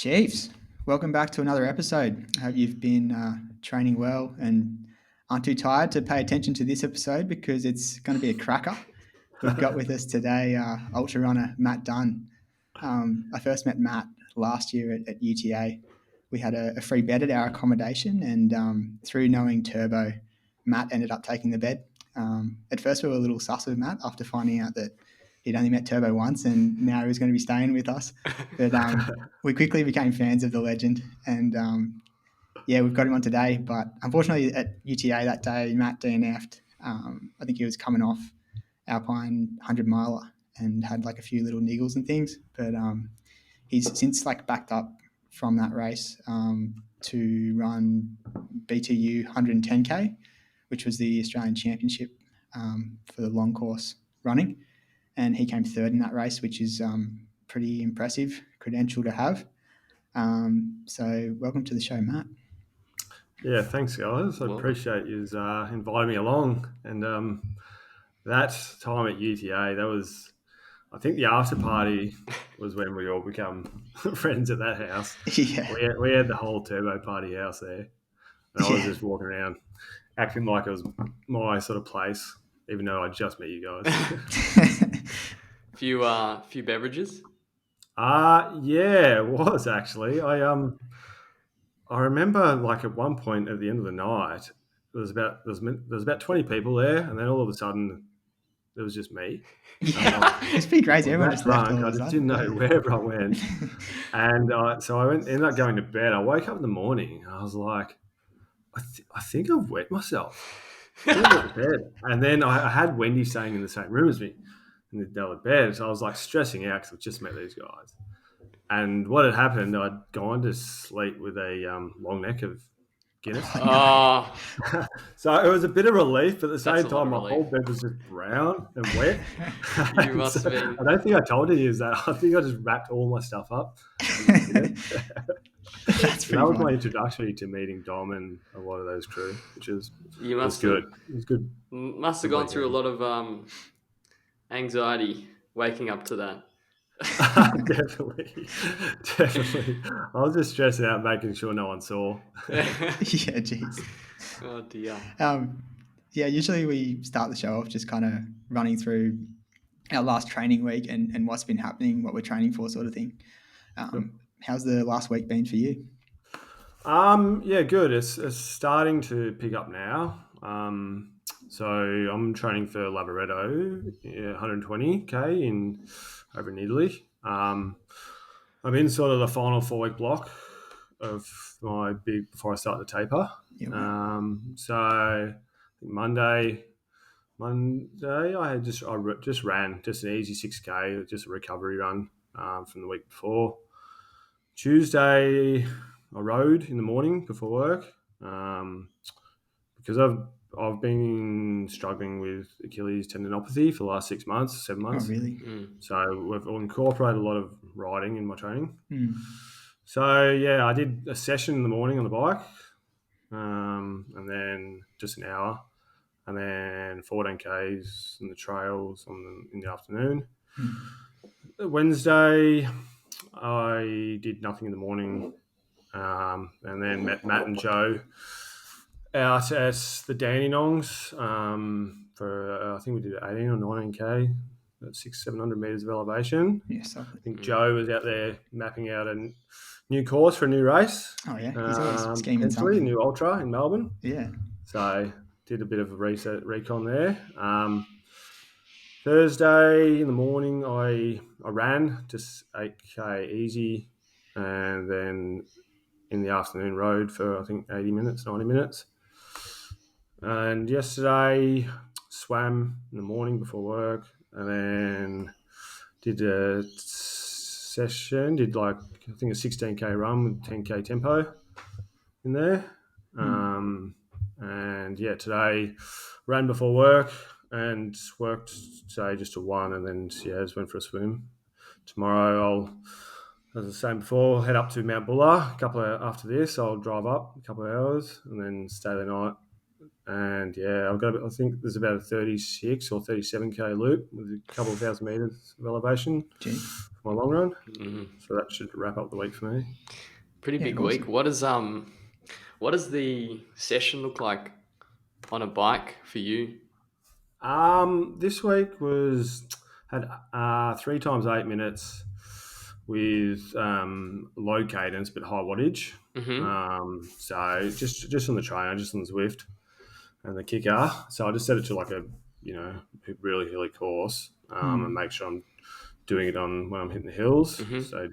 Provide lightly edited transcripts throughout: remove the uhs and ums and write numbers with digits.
Chiefs, welcome back to another episode. I hope you've been training well and aren't too tired to pay attention to this episode because it's going to be a cracker. We've got with us today ultra runner Matt Dunn. I first met Matt last year at UTA. We had a free bed at our accommodation, and through knowing Turbo, Matt ended up taking the bed. At first, we were a little sus of Matt after finding out that he'd only met Turbo once, and now he was going to be staying with us. But we quickly became fans of the legend, and we've got him on today. But unfortunately, at UTA that day, Matt DNF'd. I think he was coming off Alpine 100 miler and had like a few little niggles and things. But he's since backed up from that race to run BTU 110K, which was the Australian Championship for the long course running. And he came third in that race, which is pretty impressive credential to have. So welcome to the show, Matt. Yeah, thanks, guys. I appreciate you inviting me along. And that time at UTA, that was, I think the after party was when we all become friends at that house. Yeah. We had the whole Turbo party house there. And I was just walking around acting like it was my sort of place, even though I just met you guys. Few beverages? Yeah, it was actually. I remember at one point at the end of the night, there was about 20 people there, and then all of a sudden it was just me. Yeah, it's pretty crazy. Everyone just left. I just didn't know wherever I went, and so I ended up going to bed. I woke up in the morning, and I was like, I think I've wet myself. I went to bed, and then I had Wendy staying in the same room as me in the other bed, so I was stressing out because I just met these guys. And what had happened, I'd gone to sleep with a long neck of Guinness. Oh. So it was a bit of relief, but at the same time, my whole bed was just brown and wet. You must have been. I don't think I told you that. I think I just wrapped all my stuff up. That's that was my introduction to meeting Dom and a lot of those crew, which was good. It was good. Must have gone through a lot of anxiety waking up to that. Definitely. I was just stressing out, making sure no one saw. Yeah, jeez. Oh dear. Usually we start the show off just kind of running through our last training week and what's been happening, what we're training for, sort of thing. How's the last week been for you? Yeah, good. It's starting to pick up now. So I'm training for Lavaretto, 120K over in Italy. I'm in sort of the final 4-week block of my before I start the taper. Yeah. So Monday I just ran just an easy 6K, just a recovery run from the week before. Tuesday I rode in the morning before work because I've been struggling with Achilles Tendinopathy for the last 7 months. Oh, really? So we've incorporated a lot of riding in my training. So, yeah, I did a session in the morning on the bike and then just an hour and then 14Ks in the trails in the afternoon. Wednesday, I did nothing in the morning and then met Matt and Joe out at the Dandenongs for I think we did 18 or 19K at 600-700 meters of elevation. Yes, I think Joe was out there mapping out a new course for a new race. Oh yeah, he's always scheming something. A new ultra in Melbourne. Yeah. So did a bit of a recon there. Thursday in the morning, I ran just 8K easy, and then in the afternoon rode for I think 80 minutes, 90 minutes. And yesterday swam in the morning before work, and then did a session. Did I think a 16K run with 10K tempo in there. And yeah, today ran before work and worked today just to 1, and then just went for a swim. Tomorrow I'll, as I was saying before, head up to Mount Buller. After this, I'll drive up a couple of hours and then stay the night And yeah, I think there's about a 36 or 37k loop with a couple of thousand meters of elevation Gee. for my long run. Mm. So that should wrap up the week for me. Pretty Yeah, big awesome. week. What does the session look like on a bike for you? This week had 3 times 8 minutes with low cadence but high wattage. Mm-hmm. So just on the trainer, just on the Zwift and the kicker. So I just set it to like a really hilly course and make sure I'm doing it on when I'm hitting the hills. Mm-hmm. So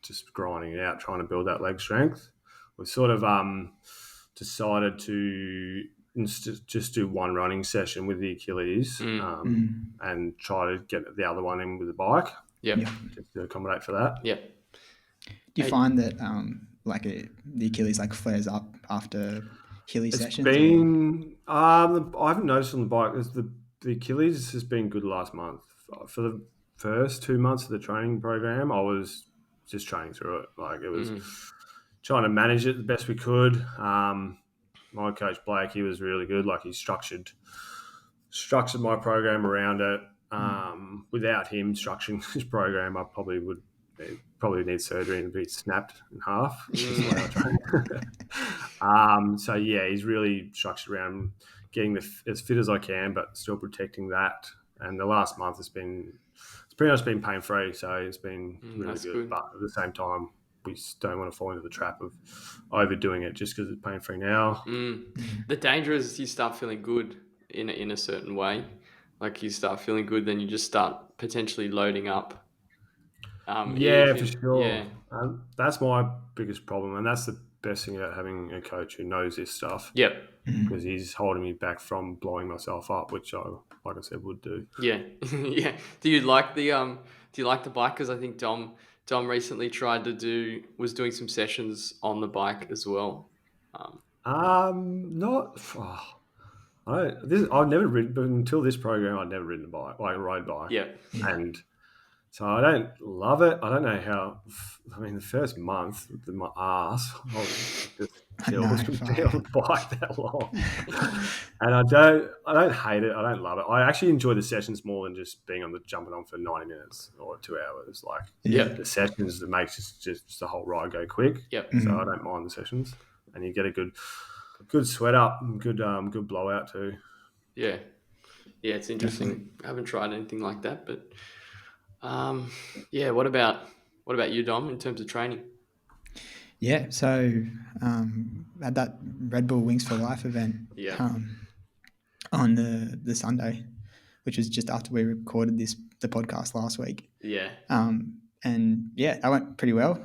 just grinding it out, trying to build that leg strength. We've sort of decided to just do one running session with the Achilles and try to get the other one in with the bike. Yep. Yeah. Just to accommodate for that. Yep. Do you find that the Achilles like flares up after hilly It's sessions? been I haven't noticed on the bike. The Achilles has been good last month. For the first 2 months of the training program, I was just training through it. Like it was trying to manage it the best we could. My coach Blake, he was really good. Like he structured my program around it. Without him structuring his program, I probably need surgery and be snapped in half. So yeah, he's really structured around getting as fit as I can, but still protecting that. And the last month it's pretty much been pain free, so it's been really good. But at the same time, we don't want to fall into the trap of overdoing it just because it's pain free now. The danger is you start feeling good in a certain way. Like you start feeling good, then you just start potentially loading up. For sure. Yeah. That's my biggest problem, and that's the best thing about having a coach who knows this stuff. Yep. Because he's holding me back from blowing myself up, which I, like I said, would do. Yeah. Yeah. Do you like the bike? Because I think Dom recently was doing some sessions on the bike as well. Not. I've never ridden, but until this program, I'd never ridden a bike, like a road bike. Yeah. And so I don't love it. I don't know how. I mean, the first month, my ass, I was just be on the bike that long. And I don't hate it. I don't love it. I actually enjoy the sessions more than just being jumping on for 90 minutes or 2 hours. Like the sessions that makes just the whole ride go quick. Yep. So I don't mind the sessions, and you get a good sweat up and good blowout too. Yeah. Yeah, it's interesting. I haven't tried anything like that, but what about you, Dom, in terms of training? Yeah, so at that Red Bull Wings for Life event on the Sunday, which was just after we recorded the podcast last week. Yeah. And yeah, that went pretty well.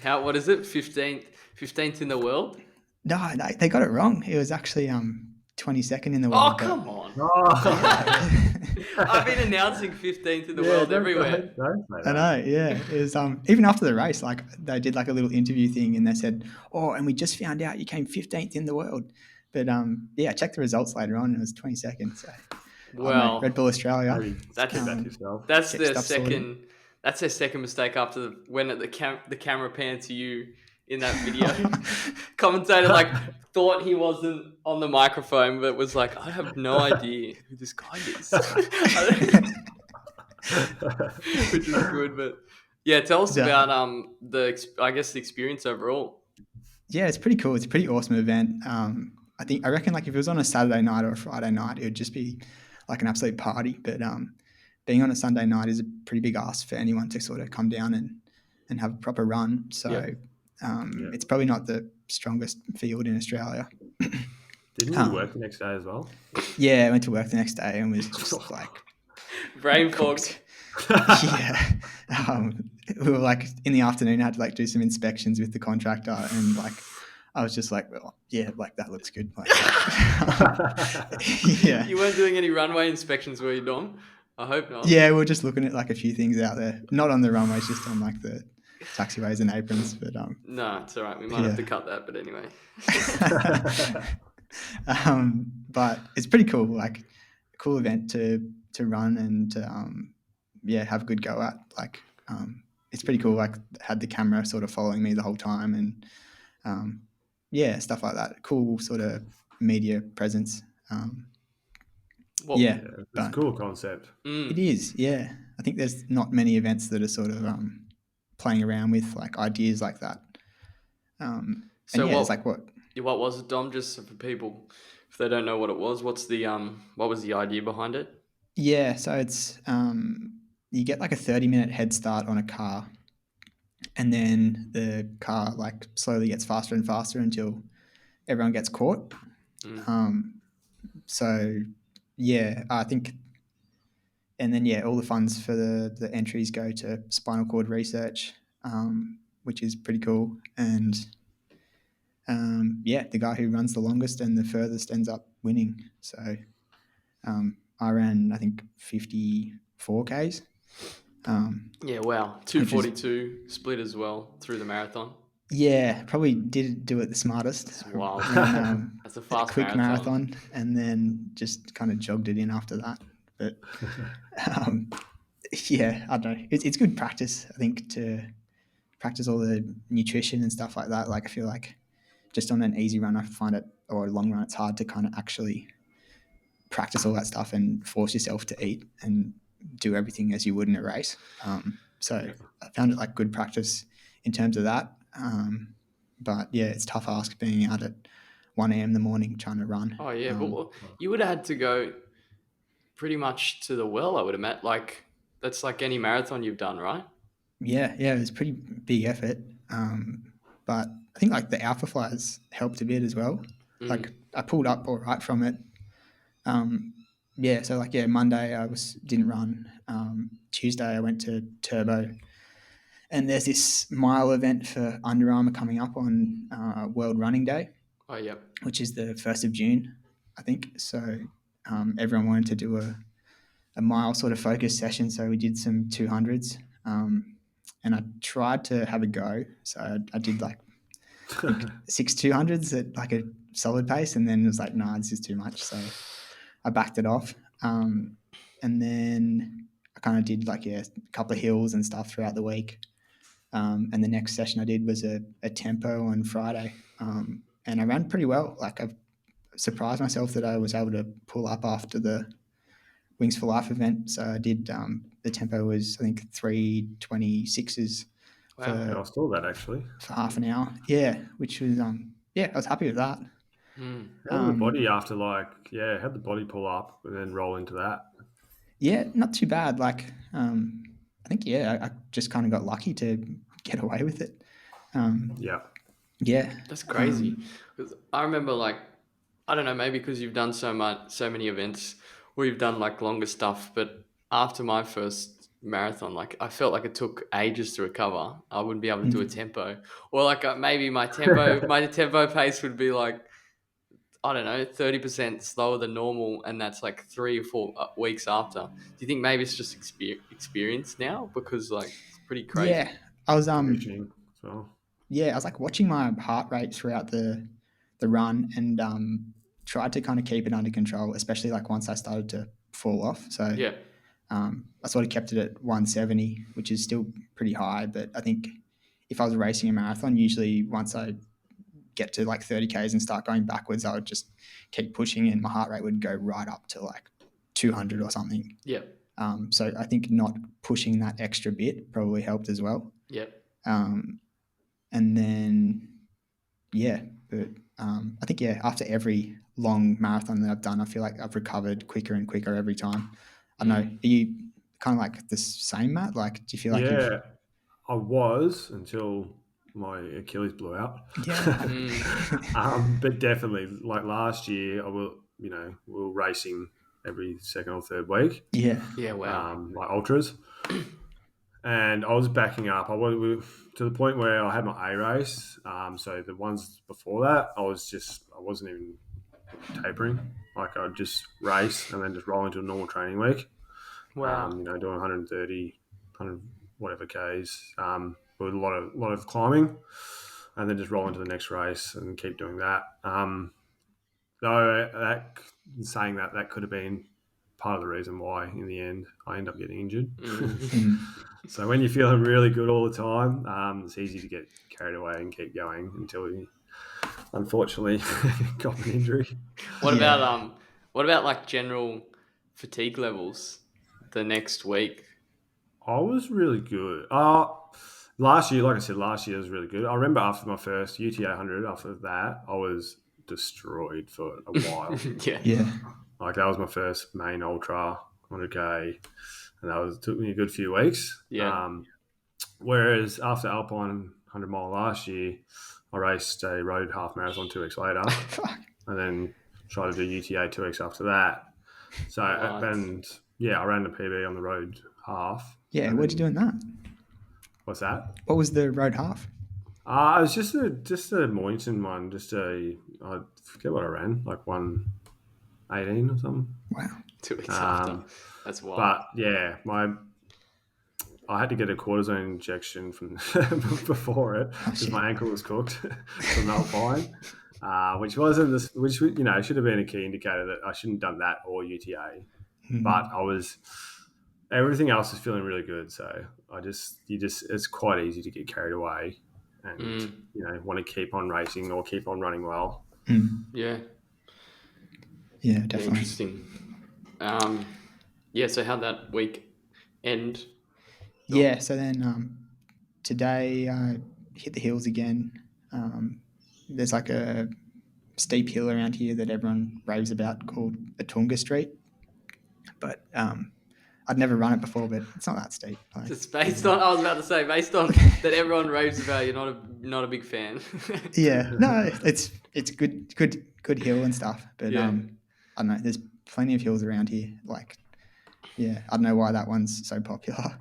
What is it? 15th in the world? No, they got it wrong. It was actually 22nd in the world. Oh, come on. I've been announcing 15th in the world everywhere. I know, yeah. It was even after the race, like they did like a little interview thing and they said, "Oh, and we just found out you came 15th in the world." But I checked the results later on and it was 22nd. So well, Red Bull Australia. That's their second mistake after when the camera panned to you in that video. Commentator thought he wasn't on the microphone, but was like, I have no idea who this guy is. Which is good, but yeah, tell us about the experience overall. Yeah, it's pretty cool. It's a pretty awesome event. I reckon like if it was on a Saturday night or a Friday night, it would just be like an absolute party. But being on a Sunday night is a pretty big ask for anyone to sort of come down and have a proper run. So it's probably not the strongest field in Australia. Didn't you work the next day as well? Yeah, I went to work the next day and was just like brain fogged. Yeah. We were like in the afternoon, had to like do some inspections with the contractor, and like I was just like, well, yeah, like that looks good. Like, yeah. You weren't doing any runway inspections, were you, Dom? I hope not. Yeah, we were just looking at like a few things out there, not on the runways, just on like the taxiways and aprons. But no, it's all right. We might have to cut that, but anyway. But it's pretty cool, like a cool event to run and to have a good go at. Like it's pretty cool. Like had the camera sort of following me the whole time and stuff like that. Cool sort of media presence. Well, yeah, it's a cool concept. It is, yeah. I think there's not many events that are sort of playing around with like ideas like that. So and yeah, it's like what was it, Dom? Just for people, if they don't know what it was, what was the idea behind it? Yeah, so it's you get like a 30-minute head start on a car, and then the car like slowly gets faster and faster until everyone gets caught. So yeah, I think, and then yeah, all the funds for the entries go to spinal cord research, which is pretty cool. And yeah, the guy who runs the longest and the furthest ends up winning. So I ran, I think, 54 Ks. Yeah, wow. 242 split as well through the marathon. Yeah, probably didn't do it the smartest. That's wild. Ran, That's a fast quick marathon and then just kind of jogged it in after that. But yeah, I don't know. It's good practice, I think, to practice all the nutrition and stuff like that. Like I feel like just on an easy run, I find it, or a long run, it's hard to kind of actually practice all that stuff and force yourself to eat and do everything as you would in a race. So I found it like good practice in terms of that. But yeah, it's tough ask being out at 1 a.m. in the morning trying to run. Oh yeah, but you would have had to go pretty much to the well, I would have met. Like that's like any marathon you've done, right? Yeah, it was a pretty big effort. But I think like the Alpha Flyers helped a bit as well. Like I pulled up all right from it. So like Monday I didn't run. Tuesday I went to Turbo, and there's this mile event for Under Armour coming up on World Running Day. Oh yeah, which is the 1st of June, I think. So everyone wanted to do a mile sort of focus session, so we did some 200s, and I tried to have a go. So I did like 6 200s at like a solid pace, and then it was like, nah, this is too much. So I backed it off. And then I kind of did like a couple of hills and stuff throughout the week. And the next session I did was a tempo on Friday. And I ran pretty well. Like I've surprised myself that I was able to pull up after the Wings for Life event. So I did, the tempo was, I think, 3:26s. Wow. I saw that actually. For half an hour. Yeah, which was, I was happy with that. How did the body how'd the body pull up and then roll into that? Yeah, not too bad. Like, I think, I just kind of got lucky to get away with it. Yeah. That's crazy. Because I remember, like, I don't know, maybe because you've done so many events, or you've done like longer stuff. But after my first marathon, like I felt like it took ages to recover. I wouldn't be able to do a tempo, or like maybe my tempo pace would be like, I don't know, 30% slower than normal, and that's like 3 or 4 weeks after. Do you think maybe it's just experience now, because like it's pretty crazy? Yeah, I was conditioning as well. Yeah, I was like watching my heart rate throughout the run, and tried to kind of keep it under control, especially like once I started to fall off. So Yeah. I sort of kept it at 170, which is still pretty high. But I think if I was racing a marathon, usually once I get to like 30 Ks and start going backwards, I would just keep pushing and my heart rate would go right up to like 200 or something. Yeah. So I think not pushing that extra bit probably helped as well. Yeah. And then, but I think, after every long marathon that I've done, I feel like I've recovered quicker and quicker every time. I don't know. Are you kind of like the same, Matt? Like, do you feel like Yeah, I was until my Achilles blew out. Yeah. But definitely, like last year, we were racing every second or third week. Yeah. Yeah. Wow. Like ultras. And I was backing up. I was to the point where I had my A race. So the ones before that, I wasn't even tapering. Like I'd just race and then just roll into a normal training week. Wow. Doing 130, 100 whatever Ks, with a lot of climbing, and then just roll into the next race and keep doing that. Though saying that could have been part of the reason why in the end I end up getting injured. So when you're feeling really good all the time, it's easy to get carried away and keep going until you unfortunately got an injury. What about like general fatigue levels the next week? I was really good. Last year, like I said, last year was really good. I remember after my first UTA 100, after that, I was destroyed for a while. Yeah. Like that was my first main ultra 100k, and took me a good few weeks. Yeah. Whereas after Alpine 100 mile last year, I raced a road half marathon 2 weeks later, and then tried to do UTA 2 weeks after that. So What? and yeah, I ran the PB on the road half. Yeah. What'd you do in that? What's that? What was the road half? It was just a Mornington one. I forget what I ran, like 1:18 or something. Wow. 2 weeks after. That's wild. But yeah, I had to get a cortisone injection from before it because my ankle was cooked from Alpine, which wasn't this, which should have been a key indicator that I shouldn't have done that or UTA. But everything else is feeling really good. So it's quite easy to get carried away and want to keep on racing or keep on running well. Yeah. Yeah, definitely. Interesting. So how'd that week end? Yeah, so then today I hit the hills again. There's like a steep hill around here that everyone raves about called Atunga Street. But I'd never run it before, but it's not that steep. Just based on, I was about to say, based on that everyone raves about, you're not a big fan. Yeah, no, it's good hill and stuff. But I don't know, there's plenty of hills around here. Like, yeah, I don't know why that one's so popular.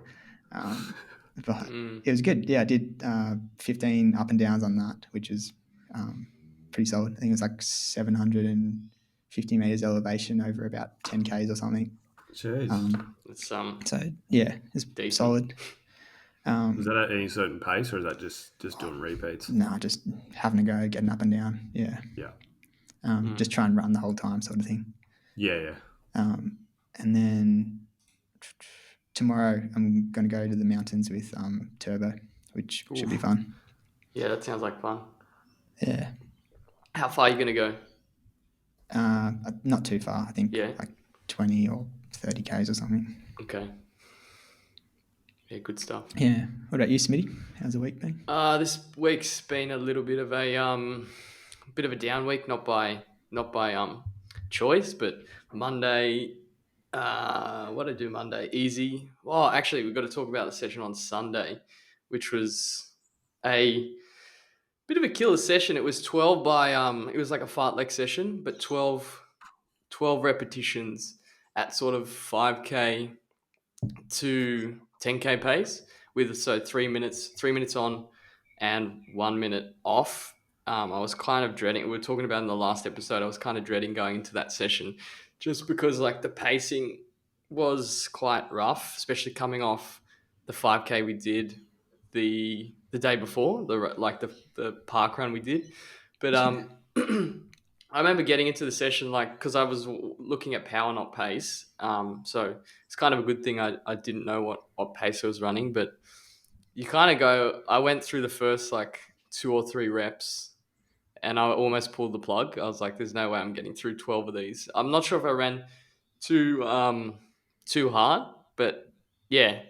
But it was good. Yeah, I did 15 up and downs on that, which is pretty solid. I think it was like 750 meters elevation over about 10 Ks or something. Jeez. It's so yeah, it's decent. solid. Is that at any certain pace, or is that just doing repeats? No, just having to go, getting up and down. Yeah. Yeah. Just try and run the whole time, sort of thing. Yeah. And then tomorrow I'm going to go to the mountains with Turbo, which should be fun. Yeah, that sounds like fun. Yeah. How far are you going to go? Not too far. I think like 20 or 30 Ks or something. Okay. Yeah, good stuff. Yeah. What about you, Smitty? How's the week been? This week's been a little bit of a down week, not by choice, but Monday. What did I do Monday? Easy. Well, actually, we've got to talk about the session on Sunday, which was a bit of a killer session. It was 12 by it was like a fartlek session, but 12 repetitions at sort of 5K to 10K pace with 3 minutes on and 1 minute off. I was kind of dreading, we were talking about in the last episode, I was kind of dreading going into that session just because like the pacing was quite rough, especially coming off the 5K we did the day before, the park run we did. But I remember getting into the session because I was looking at power, not pace. So it's kind of a good thing I didn't know what pace I was running. But you kind of go, I went through the first 2 or 3 reps and I almost pulled the plug. I was like, there's no way I'm getting through 12 of these. I'm not sure if I ran too hard, but yeah,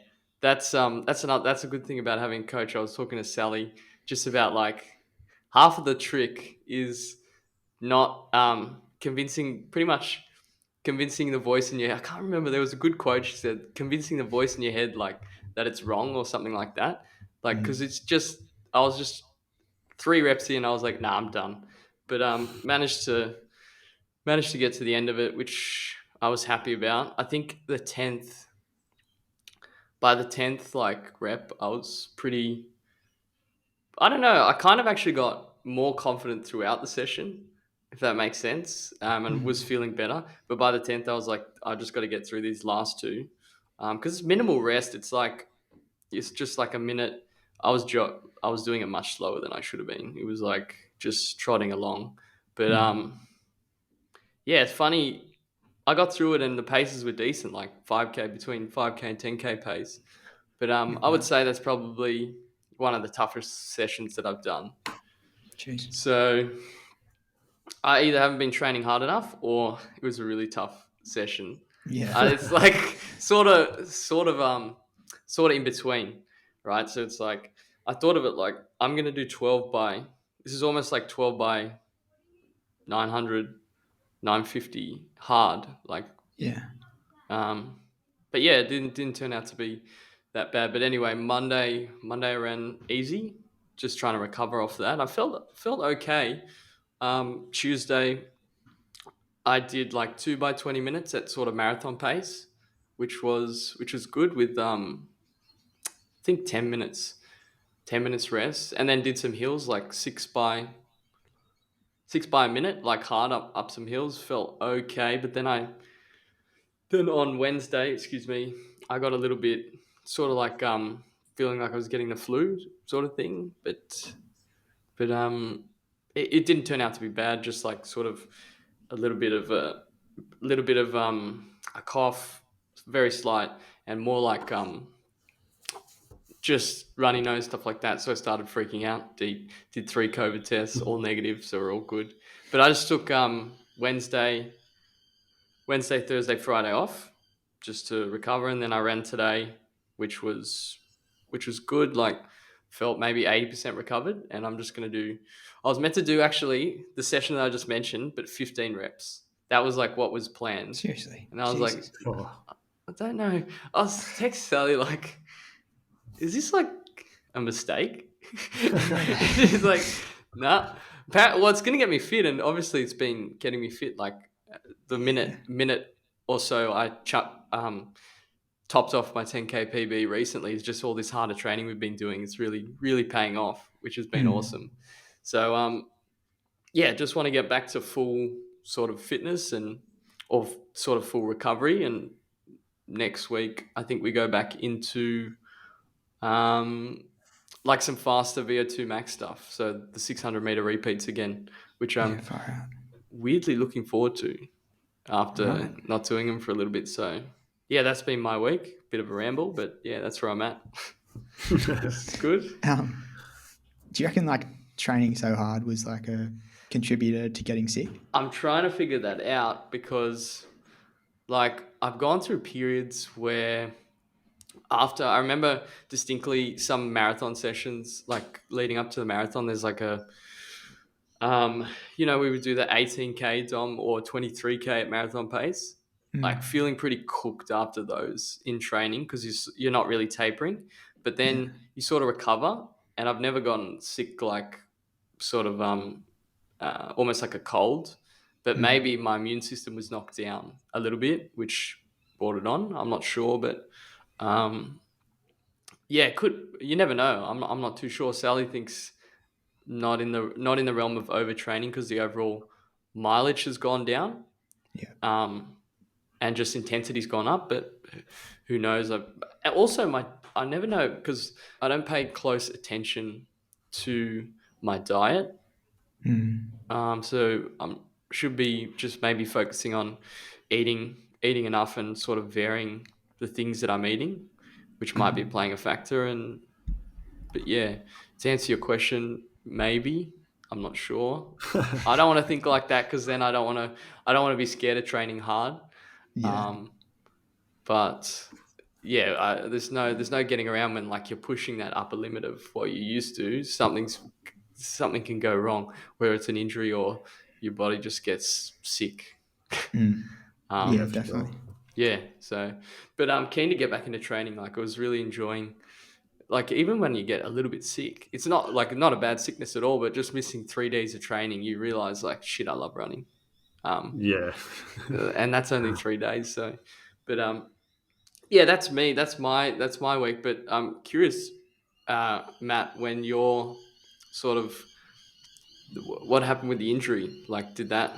that's a good thing about having a coach. I was talking to Sally just about half of the trick is not convincing the voice in your head. I can't remember. There was a good quote. She said, convincing the voice in your head that it's wrong or something like that. Because I was just 3 reps in. I was like, nah, I'm done. But managed to get to the end of it, which I was happy about. I think by the 10th rep, I was pretty, I don't know. I kind of actually got more confident throughout the session, if that makes sense, and was feeling better. But by the 10th, I was like, I just got to get through these last 2. Because it's minimal rest. It's just like a minute. I was doing it much slower than I should have been. It was just trotting along. But yeah, it's funny. I got through it and the paces were decent, between 5K and 10K pace. But I would say that's probably one of the toughest sessions that I've done. Jeez. So I either haven't been training hard enough or it was a really tough session. Yeah. It's like sort of in between, right? So it's like I thought of it like I'm gonna do 12 by. This is almost like 12 by 900, 950 hard, like. Yeah. Um, but yeah, it didn't turn out to be that bad. But anyway, Monday I ran easy, just trying to recover off that. I felt okay. Tuesday I did like 2 by 20 minutes at sort of marathon pace, which was good with I think 10 minutes rest, and then did some hills like 6 by a minute, like hard up some hills. Felt okay, but then on Wednesday, excuse me, I got a little bit sort of like feeling like I was getting the flu sort of thing, but it didn't turn out to be bad. Just like sort of a little bit of a cough, very slight, and more like just runny nose, stuff like that. So I started freaking out. Did 3 COVID tests, all negative, so we're all good. But I just took Wednesday, Thursday, Friday off just to recover, and then I ran today, which was good. Like felt maybe 80% recovered, and I'm just gonna do. I was meant to do actually the session that I just mentioned, but 15 reps. That was like what was planned, Seriously. and I was Jesus. like, I don't know. I was text Sally like, is this like a mistake? She's like, nah. Well, it's gonna get me fit, and obviously it's been getting me fit. Like the minute or so I topped off my 10K PB recently is just all this harder training we've been doing. It's really, really paying off, which has been awesome. So, yeah, just want to get back to full sort of fitness or sort of full recovery. And next week, I think we go back into like some faster VO2 max stuff. So the 600-meter repeats again, which I'm Far out. weirdly looking forward to after Right. not doing them for a little bit. So yeah, that's been my week. Bit of a ramble, but yeah, that's where I'm at. It's good. Do you reckon like training so hard was like a contributor to getting sick? I'm trying to figure that out because like I've gone through periods where after I remember distinctly some marathon sessions, like leading up to the marathon, there's like we would do the 18K Dom or 23K at marathon pace, like feeling pretty cooked after those in training because you're not really tapering, but then you sort of recover. And I've never gotten sick like sort of almost like a cold, but maybe my immune system was knocked down a little bit, which brought it on. I'm not sure, but yeah, you never know. I'm not too sure. Sally thinks not in the realm of overtraining because the overall mileage has gone down. Yeah. And just intensity's gone up, but who knows? I never know because I don't pay close attention to my diet. So I should be just maybe focusing on eating enough and sort of varying the things that I'm eating, which might be playing a factor. But yeah, to answer your question, maybe I'm not sure. I don't want to think like that because then I don't want to be scared of training hard. Yeah. But yeah, there's no getting around when like you're pushing that upper limit of what you used to. Something can go wrong, whether it's an injury or your body just gets sick. Yeah, definitely. Yeah. So, but I'm keen to get back into training. Like I was really enjoying. Like even when you get a little bit sick, it's not a bad sickness at all, but just missing 3 days of training, you realize like shit, I love running. Yeah. And that's only 3 days. So, but yeah, that's me. That's my week. But I'm curious, Matt, when you're sort of what happened with the injury? Like, did that?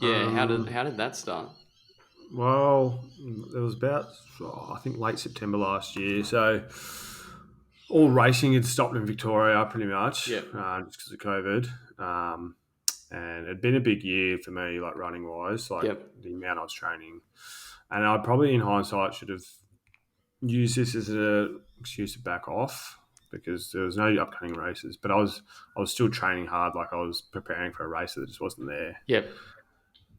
Yeah, how did that start? Well, it was about, I think, late September last year. So all racing had stopped in Victoria pretty much, Yeah. just because of COVID. And it'd been a big year for me, like running wise, like the amount I was training. And I probably, in hindsight, should have used this as an excuse to back off because there was no upcoming races. But I was still training hard, like I was preparing for a race that just wasn't there. Yep.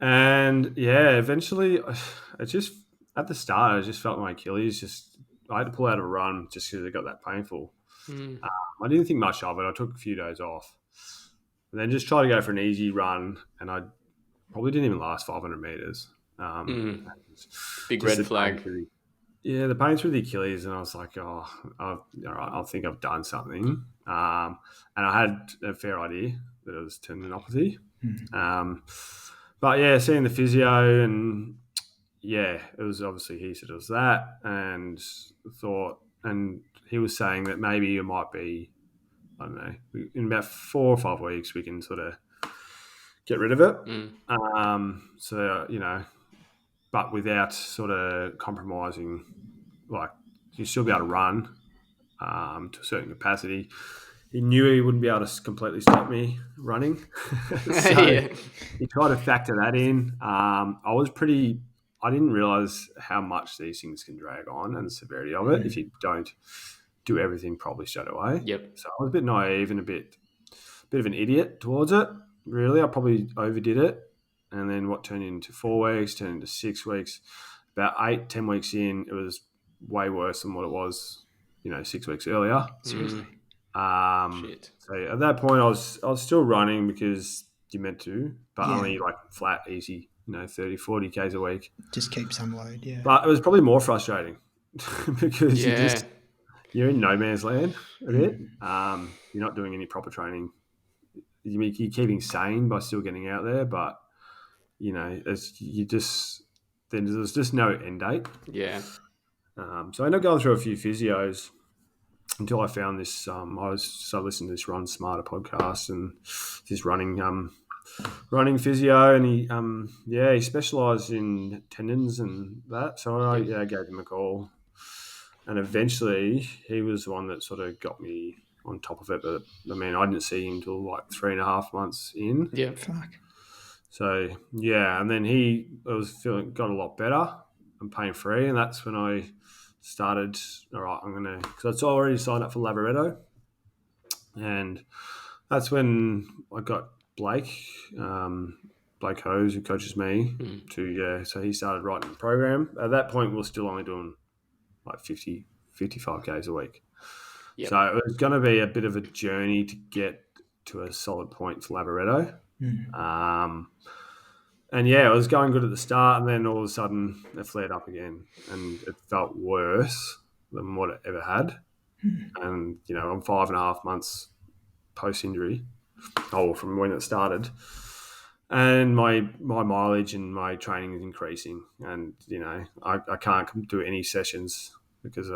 And yeah, eventually, it just at the start, I just felt my Achilles. I had to pull out a run just because it got that painful. I didn't think much of it. I took a few days off, and then just tried to go for an easy run, and I probably didn't even last 500 meters. Big red flag. The pain through the Achilles, and I was like, all right, I think I've done something. And I had a fair idea that it was tendinopathy. But yeah, seeing the physio, and yeah, it was obviously, he said it was that, and he was saying that maybe it might be, I don't know, in about 4 or 5 weeks we can sort of get rid of it. So, but without sort of compromising, like you still be able to run to a certain capacity. He knew he wouldn't be able to completely stop me running. So he tried to factor that in. I didn't realise how much these things can drag on and the severity of it if you don't do everything properly straight away. Yep. So I was a bit naive and a bit of an idiot towards it. Really, I probably overdid it. And then what turned into 4 weeks, turned into 6 weeks. About 8-10 weeks in, it was way worse than what it was, 6 weeks earlier. Seriously. Shit. So at that point, I was still running because you meant to, but only like flat, easy, 30, 40 Ks a week. Just keep some load, yeah. But it was probably more frustrating because you're in no man's land a bit. You're not doing any proper training. You're keeping sane by still getting out there, but there's just no end date. Yeah. So I ended up going through a few physios until I found this. I started listening to this Run Smarter podcast and this running physio, and he specialised in tendons and that. So I gave him a call, and eventually he was the one that sort of got me on top of it. But I mean, I didn't see him until like 3.5 months in. Yeah. Fuck. So yeah, and then he got a lot better and pain free, and that's when I started. All right, because I'd already signed up for Lavaretto, and that's when I got Blake Hose, who coaches me, so he started writing the program. At that point, we were still only doing like 50, 55 Ks a week. Yep. So it was going to be a bit of a journey to get to a solid point for Lavaretto. And yeah, it was going good at the start, and then all of a sudden it flared up again, and it felt worse than what it ever had. And I'm 5.5 months post injury, from when it started, and my mileage and my training is increasing, and I can't do any sessions because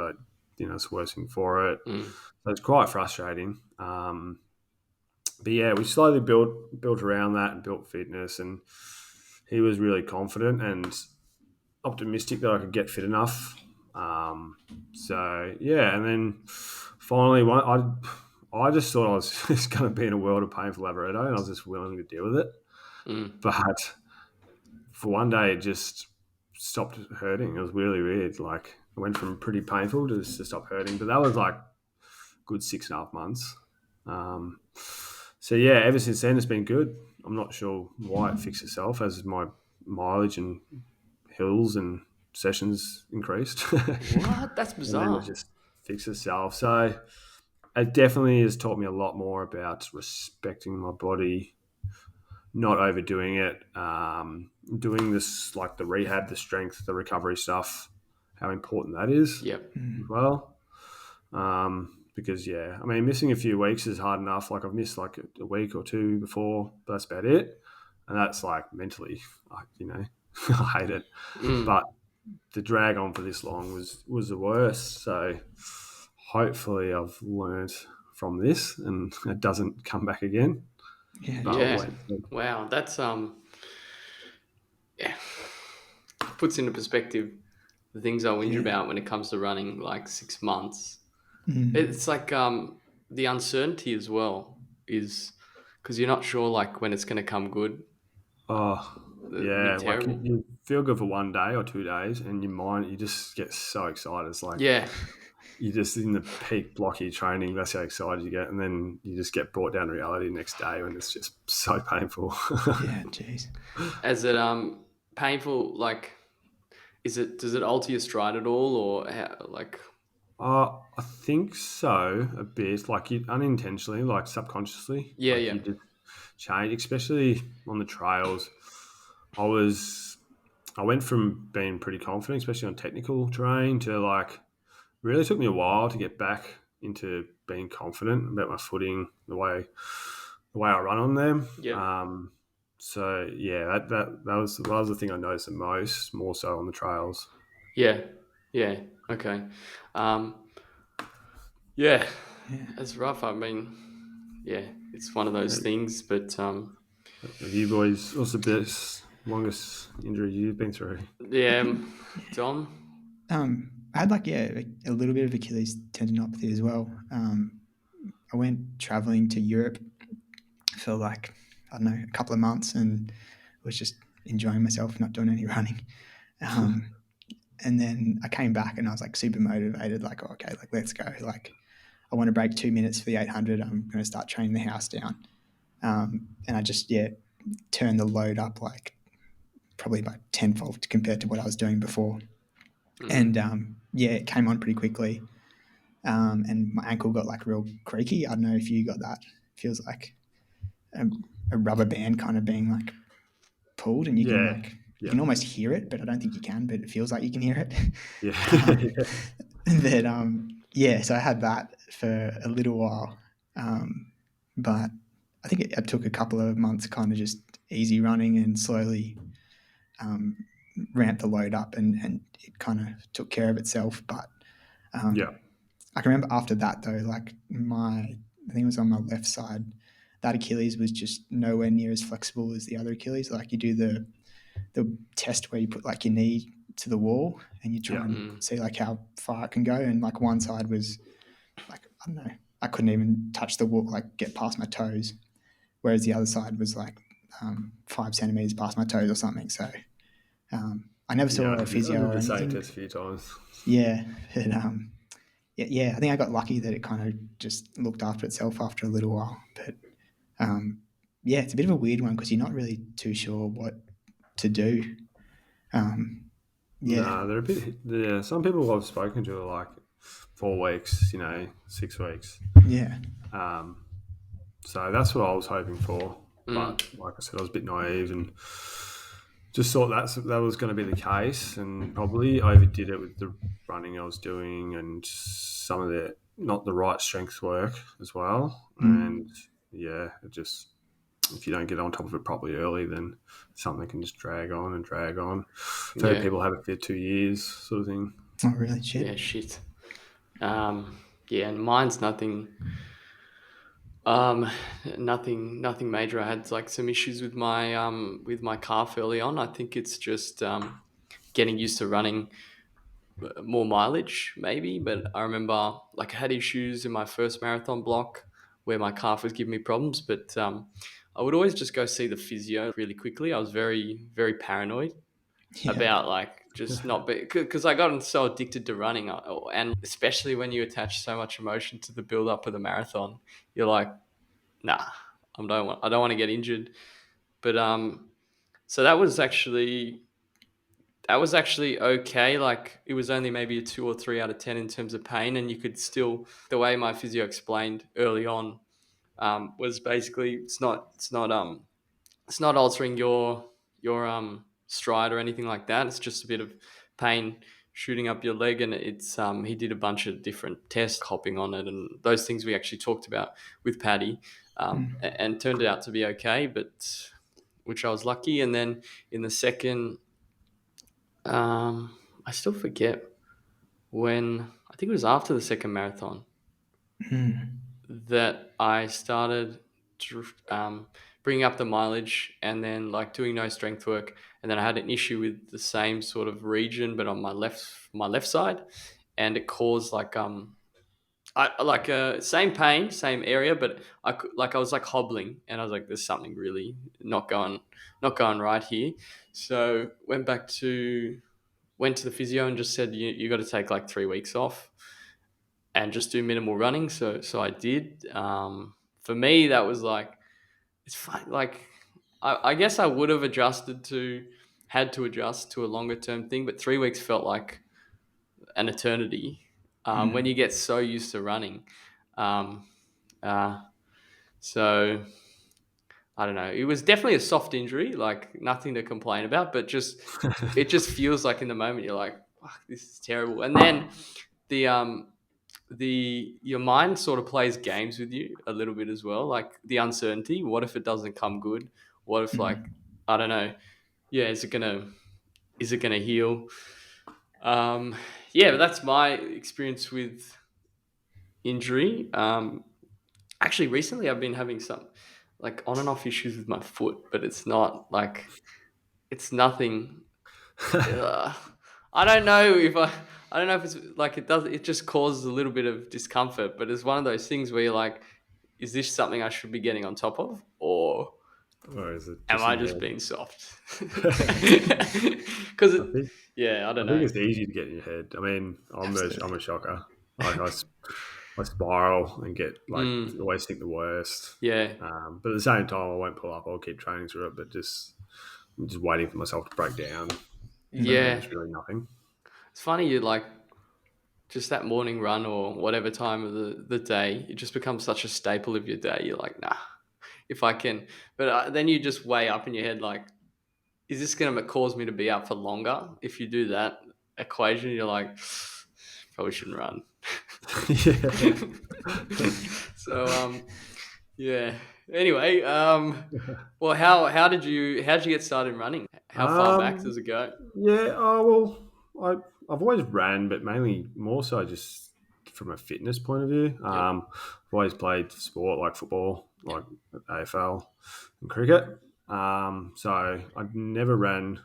it's worsening for it. So it's quite frustrating. But yeah, we slowly built around that and built fitness, and he was really confident and optimistic that I could get fit enough. So yeah, and then finally, I just thought I was just going to be in a world of pain for Lavaretto, and I was just willing to deal with it. But for one day, it just stopped hurting. It was really weird. Like, it went from pretty painful to stop hurting, but that was like a good 6.5 months. So yeah, ever since then it's been good. I'm not sure why it fixed itself as my mileage and hills and sessions increased. What? That's bizarre. And then it just fixed itself. So it definitely has taught me a lot more about respecting my body, not overdoing it, doing this, like the rehab, the strength, the recovery stuff, how important that is. Yep. As well. Because missing a few weeks is hard enough. Like, I've missed like a week or two before, but that's about it. And that's like mentally, I hate it. But the drag on for this long was the worst. So hopefully I've learned from this and it doesn't come back again. Yeah. Wow. That's puts into perspective the things I whinge about when it comes to running, like 6 months. It's like the uncertainty as well is because you're not sure like when it's going to come good. Like you feel good for 1 day or 2 days, and your mind, you just get so excited. It's like, you're just in the peak block of your training. That's how excited you get, and then you just get brought down to reality the next day when it's just so painful. Yeah, jeez. Is it painful? Like, does it alter your stride at all, or like? I think so, a bit, like you unintentionally, like subconsciously, Yeah, like yeah, you just change, especially on the trails. I was, I went from being pretty confident, especially on technical terrain, to like really took me a while to get back into being confident about my footing, the way I run on them. yeah, So yeah, that was the thing I noticed the most, more so on the trails. yeah, yeah. Okay. Um, yeah, Yeah. it's rough. I mean, yeah, it's one of those things. But Have you boys, what's the best, longest injury you've been through? yeah, I think Dom. I had like a little bit of Achilles tendinopathy as well. I went traveling to Europe for like I don't know a couple of months and was just enjoying myself, not doing any running. Um, and then I came back and I was like super motivated, like oh, okay, like let's go. Like I want to break 2 minutes for the 800. I'm going to start training the house down. And I just turned the load up like probably about tenfold compared to what I was doing before. And it came on pretty quickly. And my ankle got like real creaky. I don't know if you got that. It feels like a rubber band kind of being like pulled, and you can Yeah, like you yeah, can almost hear it, but I don't think you can. But it feels like you can hear it. yeah, um, that so I had that for a little while, but I think it took a couple of months, kind of just easy running and slowly um, ramped the load up, and it kind of took care of itself. But yeah, I can remember after that though, like I think it was on my left side, that Achilles was just nowhere near as flexible as the other Achilles. Like you do the test where you put like your knee to the wall and you try yeah, and see like how far it can go, and like one side was like I don't know, I couldn't even touch the wall, like get past my toes, whereas the other side was like 5 centimeters past my toes or something. So I never yeah. saw a I physio did or the same anything. test a few times. Yeah, but I think I got lucky that it kind of just looked after itself after a little while. But it's a bit of a weird one because you're not really too sure what to do. Um, yeah, No, they're a bit. Yeah, some people I've spoken to are like 4 weeks, 6 weeks. yeah, Um, so that's what I was hoping for. Mm, But like I said, I was a bit naive and just thought that was going to be the case, and probably overdid it with the running I was doing and some of the not the right strength work as well. mm, And yeah, it just if you don't get on top of it properly early, then something can just drag on and drag on. I've heard yeah, people have it for 2 years, sort of thing. not really shit. yeah, shit. Yeah, and mine's nothing. Um, nothing major. I had like some issues with my calf early on. I think it's just getting used to running more mileage, maybe. But I remember like I had issues in my first marathon block where my calf was giving me problems. But I would always just go see the physio really quickly. I was very very paranoid Yeah, about like just not be because I got so addicted to running, and especially when you attach so much emotion to the build up of the marathon, you're like, nah, I don't want to get injured. But so that was actually okay. Like it was only maybe a 2 or 3 out of 10 in terms of pain, and you could still the way my physio explained early on was basically it's not altering your stride or anything like that. It's just a bit of pain shooting up your leg, and it's he did a bunch of different tests, hopping on it, and those things we actually talked about with Paddy, and turned out to be okay. But which I was lucky, and then in the second, I still forget when I think it was after the second marathon mm, that I started to bring up the mileage and then like doing no strength work, and then I had an issue with the same sort of region but on my left side, and it caused like I like same pain, same area, but I was like hobbling, and I was like, "There's something really not going right here." So went to the physio and just said, "You got to take like 3 weeks off." and just do minimal running. So I did. For me, that was like, it's fine. Like, I guess I would have had to adjust to a longer term thing, but 3 weeks felt like an eternity when you get so used to running. Um, uh, so I don't know. It was definitely a soft injury, like nothing to complain about, but it just feels like in the moment you're like, fuck, this is terrible. And then the your mind sort of plays games with you a little bit as well, like the uncertainty. What if it doesn't come good? What if, like, I don't know, yeah, is it gonna heal? Yeah, but that's my experience with injury. Actually, recently I've been having some like on and off issues with my foot, but it's nothing. uh, I don't know if it's like it just causes a little bit of discomfort, but it's one of those things where you're like, is this something I should be getting on top of, or Or is it am just I in just your being soft? Because I think yeah, I don't I think know. it's easy to get in your head. I mean, I'm Absolutely. a shocker. Like I spiral and get like always think the worst. Yeah, But at the same time, I won't pull up. I'll keep training through it. But I'm just waiting for myself to break down. But then yeah. there's really nothing. It's funny, you like just that morning run or whatever time of the day, it just becomes such a staple of your day. You're like, nah, if I can. But then you just weigh up in your head, like, is this going to cause me to be out for longer? If you do that equation, you're like, probably shouldn't run. Yeah. So, yeah. Anyway, well, how did you get started running? How far back does it go? Yeah. Oh well, I've always ran, but mainly more so just from a fitness point of view. Yep. I've always played sport like football, like AFL and cricket. So I never ran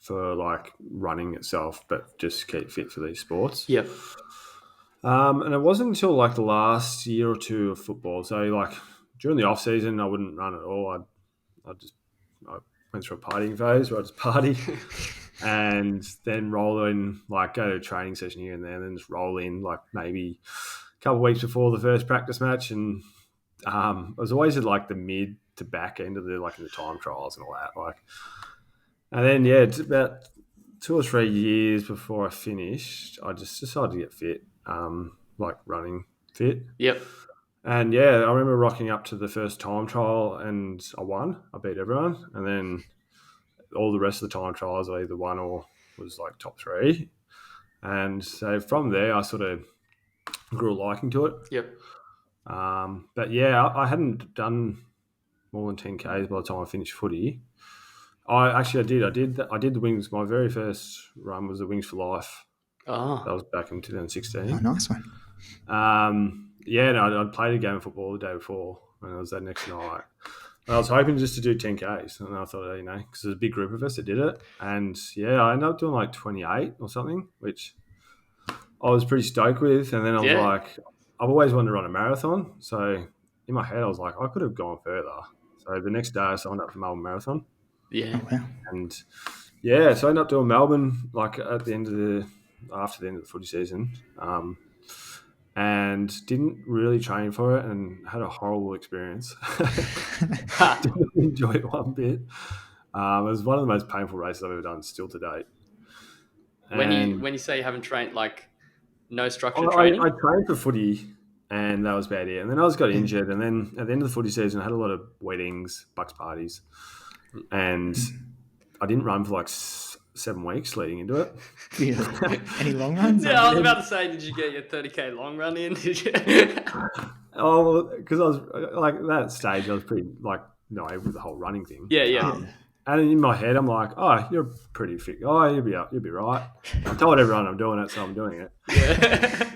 for like running itself, but just keep fit for these sports. Yep. And it wasn't until like the last year or two of football. So like during the off season, I wouldn't run at all. I went through a partying phase where I just party and then roll in, like go to a training session here and there, and then just roll in like maybe a couple of weeks before the first practice match. And I was always at like the mid to back end of the like in the time trials and all that. Like, and then yeah, it's about 2 or 3 years before I finished, I just decided to get fit, like running fit. Yep. And yeah, I remember rocking up to the first time trial and I won. I beat everyone. And then all the rest of the time trials, I either won or was like top three. And so from there, I sort of grew a liking to it. Yep. But yeah, I hadn't done more than 10Ks by the time I finished footy. I did the wings. My very first run was the Wings for Life. Oh. That was back in 2016. Oh, nice one. Yeah, no, I'd played a game of football the day before, and it was that next night. And I was hoping just to do 10Ks, and I thought, because there's a big group of us that did it, and yeah, I ended up doing like 28 or something, which I was pretty stoked with. And then I was like, I've always wanted to run a marathon, so in my head I was like, I could have gone further. So the next day I signed up for Melbourne Marathon. Yeah. Oh, wow. And yeah, so I ended up doing Melbourne like after the end of the footy season, and didn't really train for it and had a horrible experience. Didn't enjoy it one bit. It was one of the most painful races I've ever done still to date. When you say you haven't trained, like no structured training? I trained for footy and that was about it. And then I got injured, and then at the end of the footy season I had a lot of weddings, bucks parties, and I didn't run for like 7 weeks leading into it. Really? Any long runs? Yeah, I was about to say, did you get your 30K long run in? Did you? Oh, because I was like at that stage I was pretty like naive with the whole running thing. Yeah. And in my head I'm like, oh, you're a pretty fit guy. You'll be right. I told everyone I'm doing it, so I'm doing it. Yeah.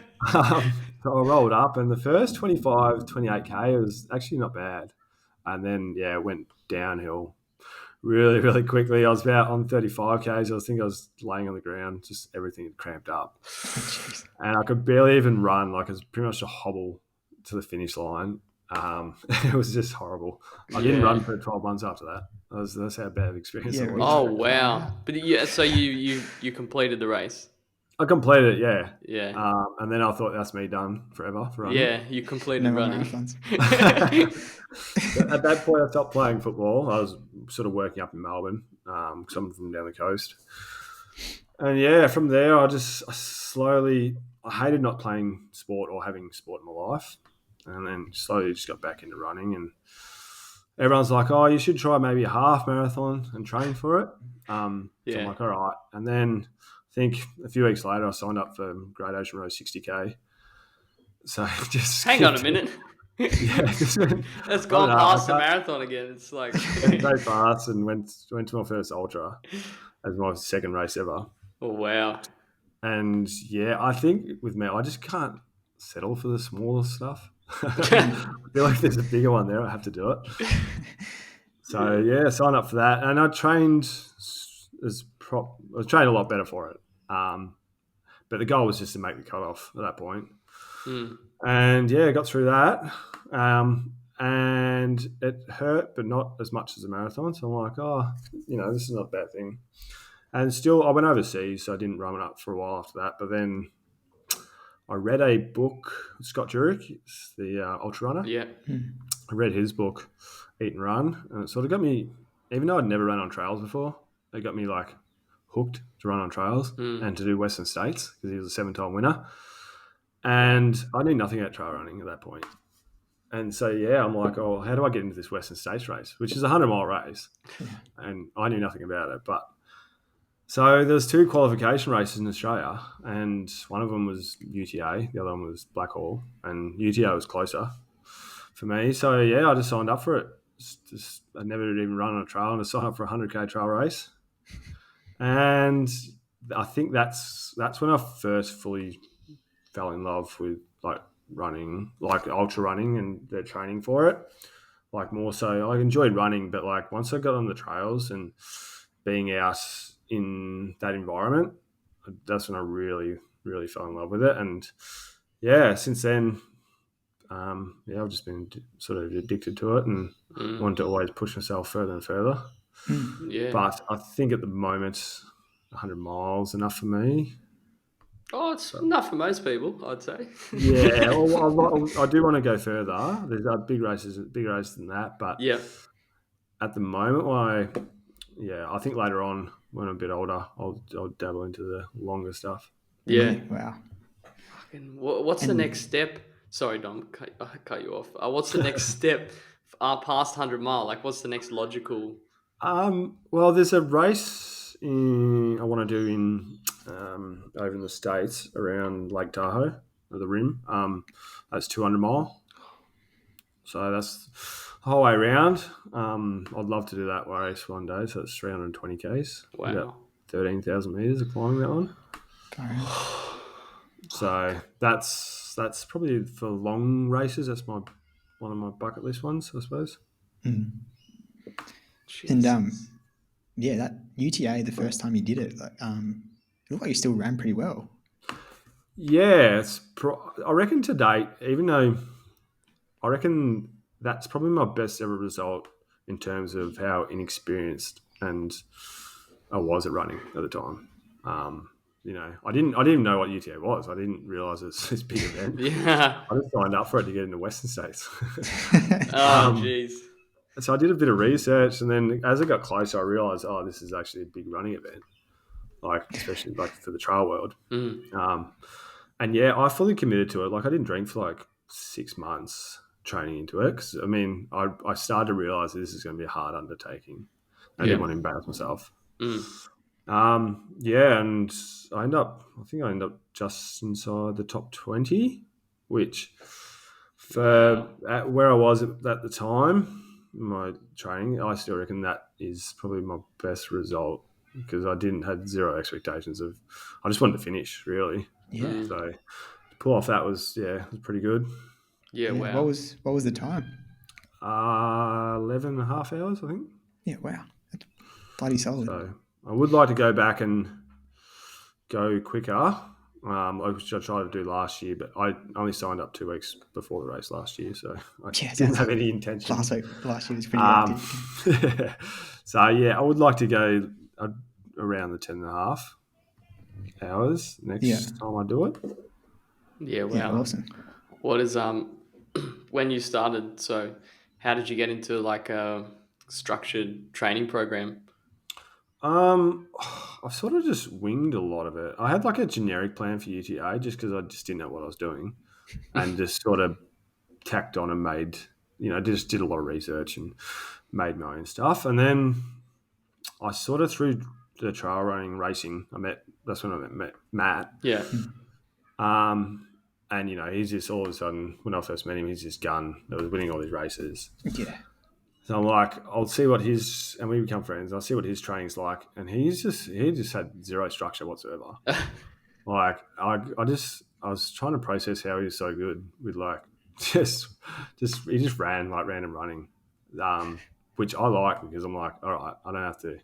So I rolled up, and the first 25, 28K was actually not bad. And then, yeah, it went downhill really, really quickly. I was about on 35Ks. I was laying on the ground, just everything had cramped up. And I could barely even run. Like, it was pretty much a hobble to the finish line. It was just horrible. I didn't run for 12 months after that. That's how bad the experience it was. Oh, wow. But yeah, so you completed the race. I completed it, yeah. Yeah. And then I thought that's me done forever for running. Yeah, you completed No more running. marathons. But at that point, I stopped playing football. I was sort of working up in Melbourne because I'm from down the coast. And yeah, from there, I hated not playing sport or having sport in my life. And then slowly just got back into running. And everyone's like, oh, you should try maybe a half marathon and train for it. So I'm like, all right. And then I think a few weeks later, I signed up for Great Ocean Road 60K. So just Hang on a minute. Yeah, That's gone past the marathon again. It's like so fast, and went to my first ultra as my second race ever. Oh wow! And yeah, I think with me, I just can't settle for the smaller stuff. I feel like there's a bigger one there. I have to do it. So yeah, sign up for that, and I trained I trained a lot better for it. But the goal was just to make the cutoff at that point. And yeah, got through that. And it hurt, but not as much as a marathon. So I'm like, this is not a bad thing. And still, I went overseas, so I didn't run it up for a while after that. But then I read a book, Scott Jurek, the ultra runner. Yeah. I read his book, Eat and Run, and it sort of got me, even though I'd never run on trails before, it got me like hooked to run on trails and to do Western States because he was a 7-time winner. And I knew nothing about trail running at that point. And so, yeah, I'm like, oh, how do I get into this Western States race, which is a 100-mile race? And I knew nothing about it. But so there's 2 qualification races in Australia, and one of them was UTA, the other one was Blackhall, and UTA was closer for me. So, yeah, I just signed up for it. I'd never even run on a trail, and I signed up for a 100K trail race. And I think that's when I first fully fell in love with like running, like ultra running and the training for it. Like more so, I enjoyed running, but like once I got on the trails and being out in that environment, that's when I really, really fell in love with it. And yeah, since then, I've just been sort of addicted to it and wanted to always push myself further and further. But I think at the moment, 100 miles enough for me. Oh, it's enough for most people, I'd say. Yeah, well, I do want to go further. There's bigger races than that. But at the moment, I think later on, when I'm a bit older, I'll dabble into the longer stuff. Yeah. Wow. What's the next step? Sorry, Dom, I cut you off. What's the next step past 100 mile? Like, what's the next logical? Well, there's a race I want to do over in the States around Lake Tahoe, or the Rim. That's 200 mile. So that's the whole way around. I'd love to do that race one day. So it's 320 Ks. Wow. About 13,000 meters of climbing that one. So that's probably for long races. That's one of my bucket list ones, I suppose. And that UTA, the first time you did it, it looked like you still ran pretty well. Yeah, I reckon to date, even though I reckon that's probably my best ever result in terms of how inexperienced and I was at running at the time. I didn't even know what UTA was. I didn't realise it's this big event. Yeah. I just signed up for it to get into Western States. Oh, jeez. So I did a bit of research, and then as it got closer, I realised, this is actually a big running event, like especially like for the trail world. And yeah, I fully committed to it. Like I didn't drink for like 6 months training into it because I started to realise that this is going to be a hard undertaking. I didn't want to embarrass myself. And I ended up just inside the top 20, which for where I was at the time. My training, I still reckon that is probably my best result because I didn't have zero expectations I just wanted to finish really. Yeah. So to pull off that was pretty good. Yeah. Wow. What was the time? 11 and a half hours, I think. Yeah. Wow. That's bloody solid. So I would like to go back and go quicker. Which I tried to do last year, but I only signed up 2 weeks before the race last year, so I didn't have any intention. Last year was pretty active. So yeah, I would like to go around the 10 and a half. hours next time I do it. Yeah, wow. Yeah, awesome. What is when you started? So, how did you get into like a structured training program? I've sort of just winged a lot of it. I had like a generic plan for UTA just because I just didn't know what I was doing, and just sort of tacked on and made, just did a lot of research and made my own stuff. And then I sort of through the trail running racing, that's when I met Matt. Yeah. And he's just all of a sudden, when I first met him, he's this gun that was winning all these races. Yeah. So I'm like, I'll see what and we become friends. I'll see what his training's like. And he just had zero structure whatsoever. Like, I was trying to process how he was so good with like, he just ran like random running, which I like because I'm like, all right, I don't have to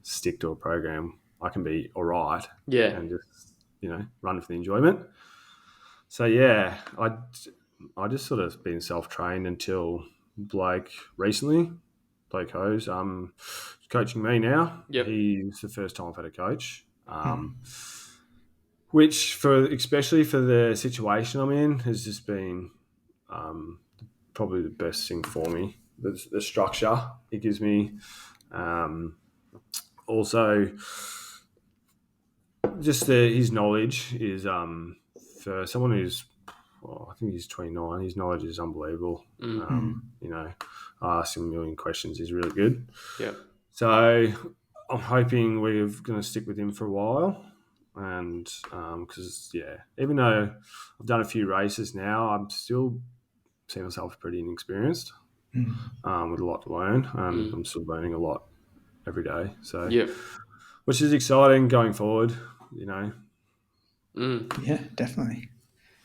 stick to a program. I can be all right. Yeah. And just, run for the enjoyment. So yeah, I just sort of been self-trained until Blake recently. Blake Hose, coaching me now. Yep. He's the first time I've had a coach, which especially for the situation I'm in has just been probably the best thing for me. The structure it gives me, also just his knowledge is for someone who's, I think he's 29. His knowledge is unbelievable. I asked him a million questions. He's really good. Yeah. So I'm hoping we're going to stick with him for a while. And because, even though I've done a few races now, I'm still seeing myself pretty inexperienced with a lot to learn. And I'm still learning a lot every day. So, which is exciting going forward, Yeah, definitely.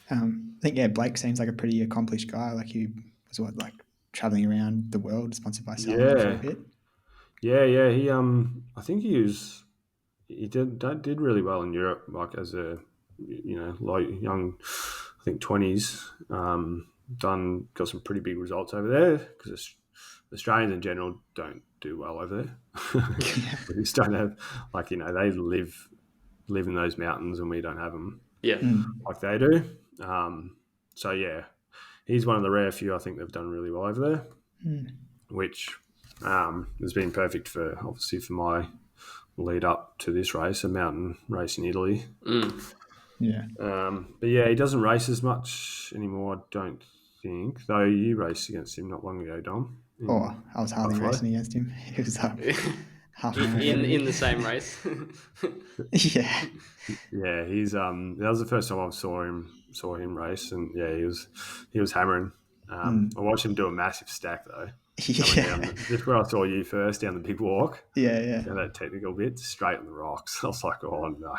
I think, Blake seems like a pretty accomplished guy. Like he was traveling around the world, sponsored by someone for a bit. Yeah. He, I think he did really well in Europe, like as a, young, I think 20s, got some pretty big results over there because Australians in general don't do well over there. We just don't have, they live in those mountains and we don't have them like they do. So yeah, he's one of the rare few I think they've done really well over there, which has been perfect for my lead up to this race, a mountain race in Italy. But yeah, he doesn't race as much anymore, I don't think, though you raced against him not long ago, Dom. I was hardly racing against him. He was half in the same race. Yeah, he's that was the first time I saw him race, and yeah, he was hammering. I watched him do a massive stack though. Just where I saw you first down the big walk. Yeah. Down that technical bit, straight on the rocks. I was like, oh no.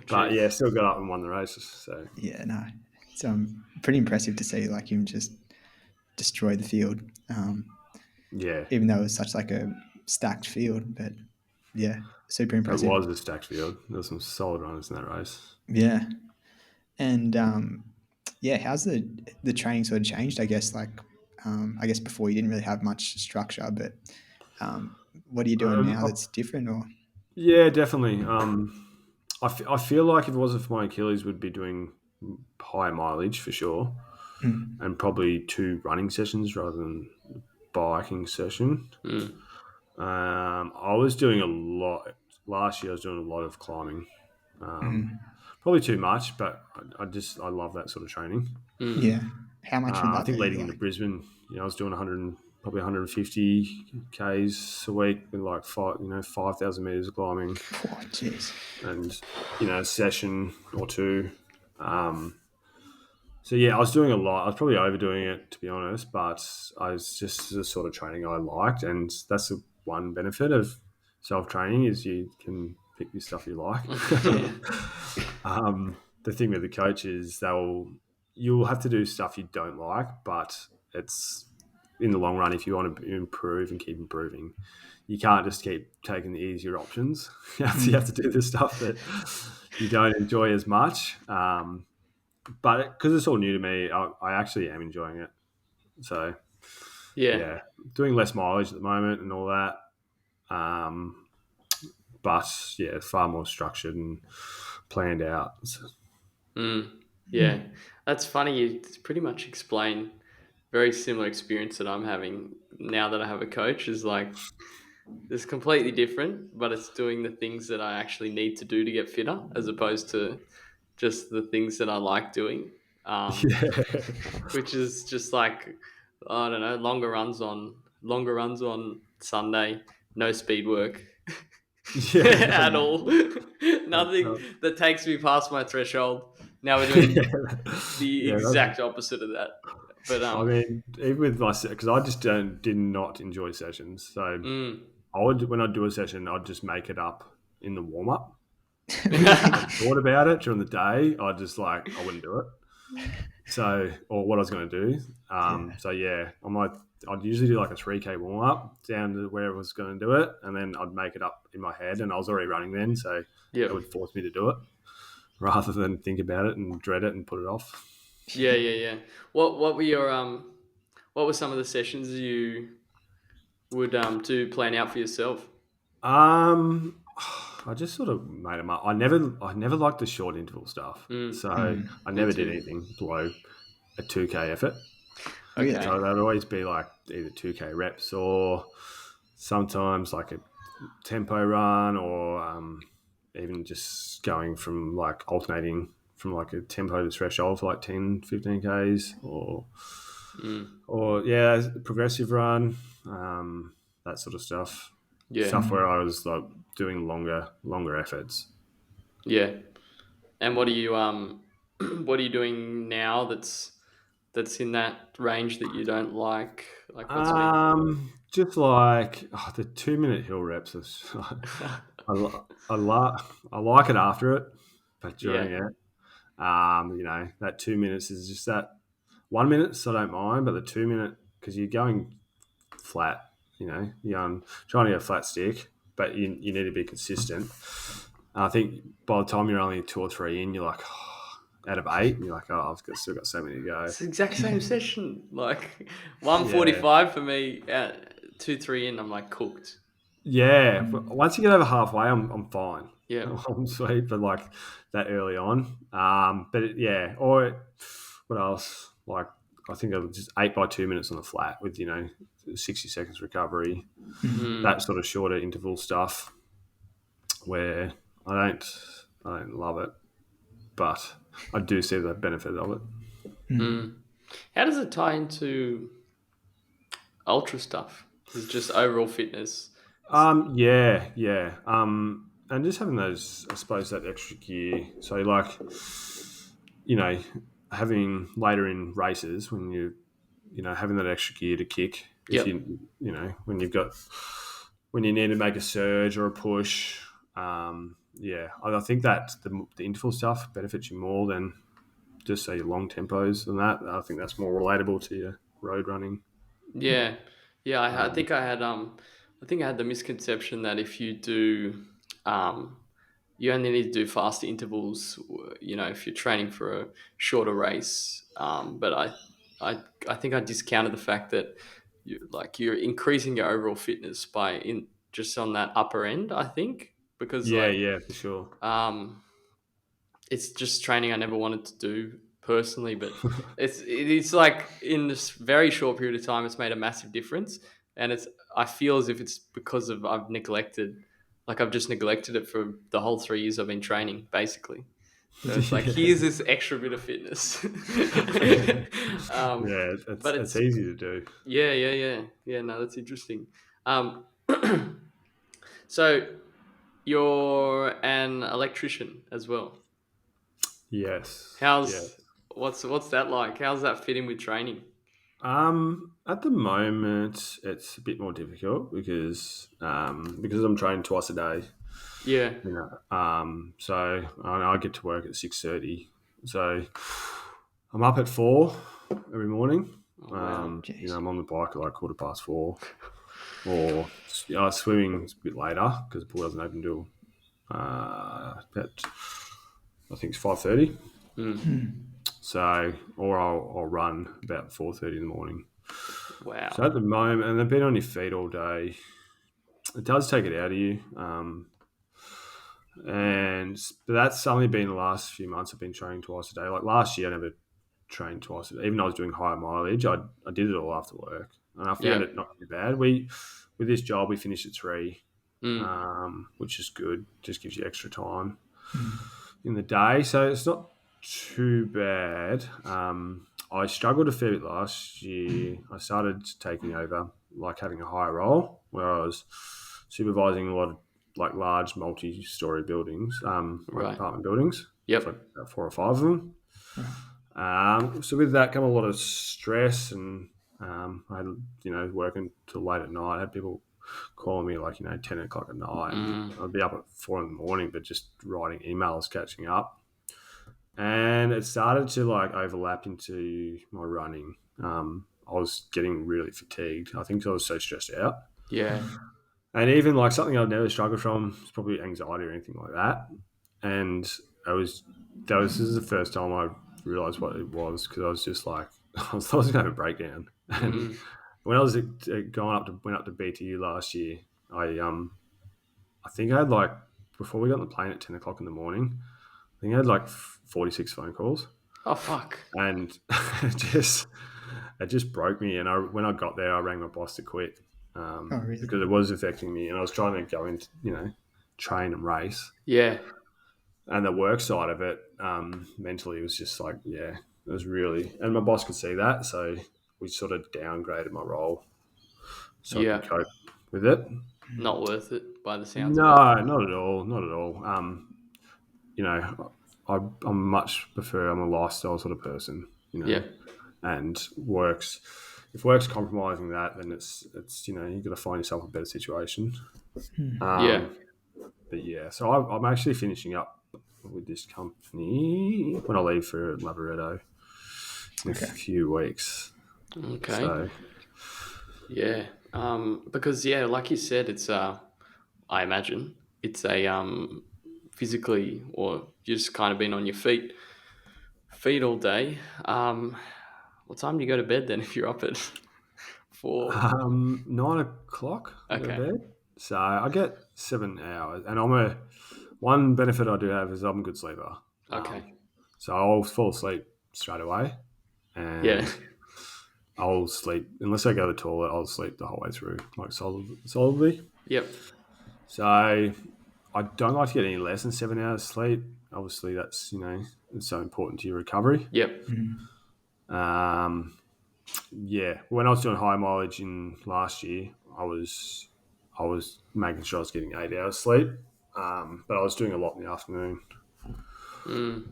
But yeah, still got up and won the races. So yeah, no, it's pretty impressive to see like him just destroy the field. Even though it was such like a stacked field, but yeah, super impressive. It was a stacked field. There was some solid runners in that race. Yeah, and how's the training sort of changed? I guess I guess before you didn't really have much structure, but what are you doing now that's different? Or yeah, definitely. I feel like if it wasn't for my Achilles, we'd be doing higher mileage for sure, and probably 2 running sessions rather than biking session. I was doing a lot last year. I was doing a lot of climbing, probably too much, but I love that sort of training. Yeah, how much would that I think be, leading into Brisbane, I was doing 150 k's a week with like 5,000 meters of climbing. Oh, jeez. And a session or 2. So yeah, I was doing a lot. I was probably overdoing it, to be honest, but I was just the sort of training I liked, and that's the one benefit of self-training is you can pick your stuff you like. The thing with the coach is you'll have to do stuff you don't like, but it's in the long run, if you want to improve and keep improving, you can't just keep taking the easier options. You have to do the stuff that you don't enjoy as much. But because it's all new to me, I actually am enjoying it. So, yeah, doing less mileage at the moment and all that. but yeah, far more structured and planned out. So, Yeah, that's funny. You pretty much explain very similar experience that I'm having now that I have a coach. Is like it's completely different, but it's doing the things that I actually need to do to get fitter, as opposed to just the things that I like doing. yeah. Which is just like I don't know, longer runs on Sunday, no speed work Yeah. at all, nothing Uh, that takes me past my threshold. Now we're yeah. doing the Yeah, that's, exact opposite of that. But I mean, even with my because I just did not enjoy sessions. So mm. I would, when I do a session, I'd just make it up in the warm up. If I thought about it during the day, I wouldn't do it. So, or what I was going to do. So yeah, I'd usually do like a 3K warm up down to where I was going to do it, and then I'd make it up in my head, and I was already running then, so Yeah, it would force me to do it rather than think about it and dread it and put it off. yeah. What were your what were some of the sessions you would do plan out for yourself? I just sort of made them up. I never liked the short interval stuff, so I Me never did too. anything below a 2K effort. Okay. So that'd always be like either 2K reps or sometimes like a tempo run, or even just going from like alternating from like a tempo to threshold for like 10, 15 Ks, or yeah, progressive run, that sort of stuff. Yeah. Stuff where I was like doing longer efforts. Yeah. And what are you what are you doing now that's in that range that you don't like? Like what's been Just like the 2 minute hill reps. I like it after it, but yeah. during it, that 2 minutes is just that 1 minute, so I don't mind, but the 2 minute, because you're going flat, you're trying to get a flat stick, but you need to be consistent. And I think by the time you're only 2 or 3 in, you're like, out of 8, and you're like, still got so many to go. It's the exact same session. Like Yeah. 1:45 for me at 2-3 in, I'm like cooked. Yeah, but once you get over halfway, I'm fine. Yeah. I'm sweet, but like that early on. Or what else? Like I think I was just 8 by 2 minutes on the flat with 60 seconds recovery, that sort of shorter interval stuff. Where I don't love it, but I do see the benefit of it. How does it tie into ultra stuff? Is it just overall fitness? Yeah. And just having those, I suppose, that extra gear. So like, having later in races when having that extra gear to kick. If Yep. when you need to make a surge or a push. I think that the interval stuff benefits you more than just say your long tempos and that. I think that's more relatable to your road running. Yeah. Yeah, I think I had the misconception that if you do you only need to do faster intervals, if you're training for a shorter race. But I think I discounted the fact that you're increasing your overall fitness by just on that upper end. I think because Yeah, for sure. it's just training I never wanted to do personally, but it's like in this very short period of time, it's made a massive difference, and I feel as if it's because of I've just neglected it for the whole 3 years I've been training, basically. So it's like, here's this extra bit of fitness. But it's easy to do. Yeah. No, that's interesting. So you're an electrician as well. Yes. What's that like? How's that fit in with training? At the moment, it's a bit more difficult because I'm training twice a day. Yeah. So I get to work at 6:30. So I'm up at 4 every morning. Oh, wow. I'm on the bike at like 4:15, or swimming a bit later because the pool doesn't open until about, I think it's 5:30. So, or I'll run about 4:30 in the morning. Wow. So at the moment, and I've been on your feet all day, it does take it out of you. But that's only been the last few months. I've been training twice a day. Like last year, I never trained twice a day. Even though I was doing higher mileage, I did it all after work, and I found it not too bad. With this job, we finish at 3, which is good. Just gives you extra time in the day, so it's not too bad. I struggled a fair bit last year. I started taking over, like having a higher role where I was supervising a lot of like large multi-story buildings, like apartment buildings. Yep. Like about 4 or 5 of them. So with that come a lot of stress, and I had, working till late at night. I had people calling me like, 10 o'clock at night. I'd be up at 4 in the morning, but just writing emails, catching up. And it started to like overlap into my running. I was getting really fatigued. I think I was so stressed out. Yeah. And even like something I've never struggled from is probably anxiety or anything like that. And this is the first time I realized what it was, because I was just like, I was going to have a breakdown. And when I was went up to BTU last year, I think I had like, before we got on the plane at 10 o'clock in the morning, I think I had like 46 phone calls. Oh, fuck. And it just broke me. And when I got there, I rang my boss to quit. Really? Because it was affecting me, and I was trying to go into, train and race. Yeah. And the work side of it, mentally, was just like, it was really, and my boss could see that, so we sort of downgraded my role so I could cope with it. Not worth it by the sounds of it. No, not at all. Not at all. I'm a lifestyle sort of person, and if work's compromising that, then it's you've got to find yourself a better situation. But so I'm actually finishing up with this company when I leave for Lavaretto in a few weeks. Okay. So, because like you said, it's I imagine it's a physically, or you've just kind of been on your feet all day. What time do you go to bed then if you're up at 4? 9 o'clock. I go to bed. So I get 7 hours, and one benefit I do have is I'm a good sleeper. Okay. So I'll fall asleep straight away, and I'll sleep unless I go to the toilet. I'll sleep the whole way through, like solidly. Yep. So I don't like to get any less than 7 hours sleep. Obviously, that's it's so important to your recovery. Yep. When I was doing high mileage in last year, I was making sure I was getting 8 hours sleep, but I was doing a lot in the afternoon,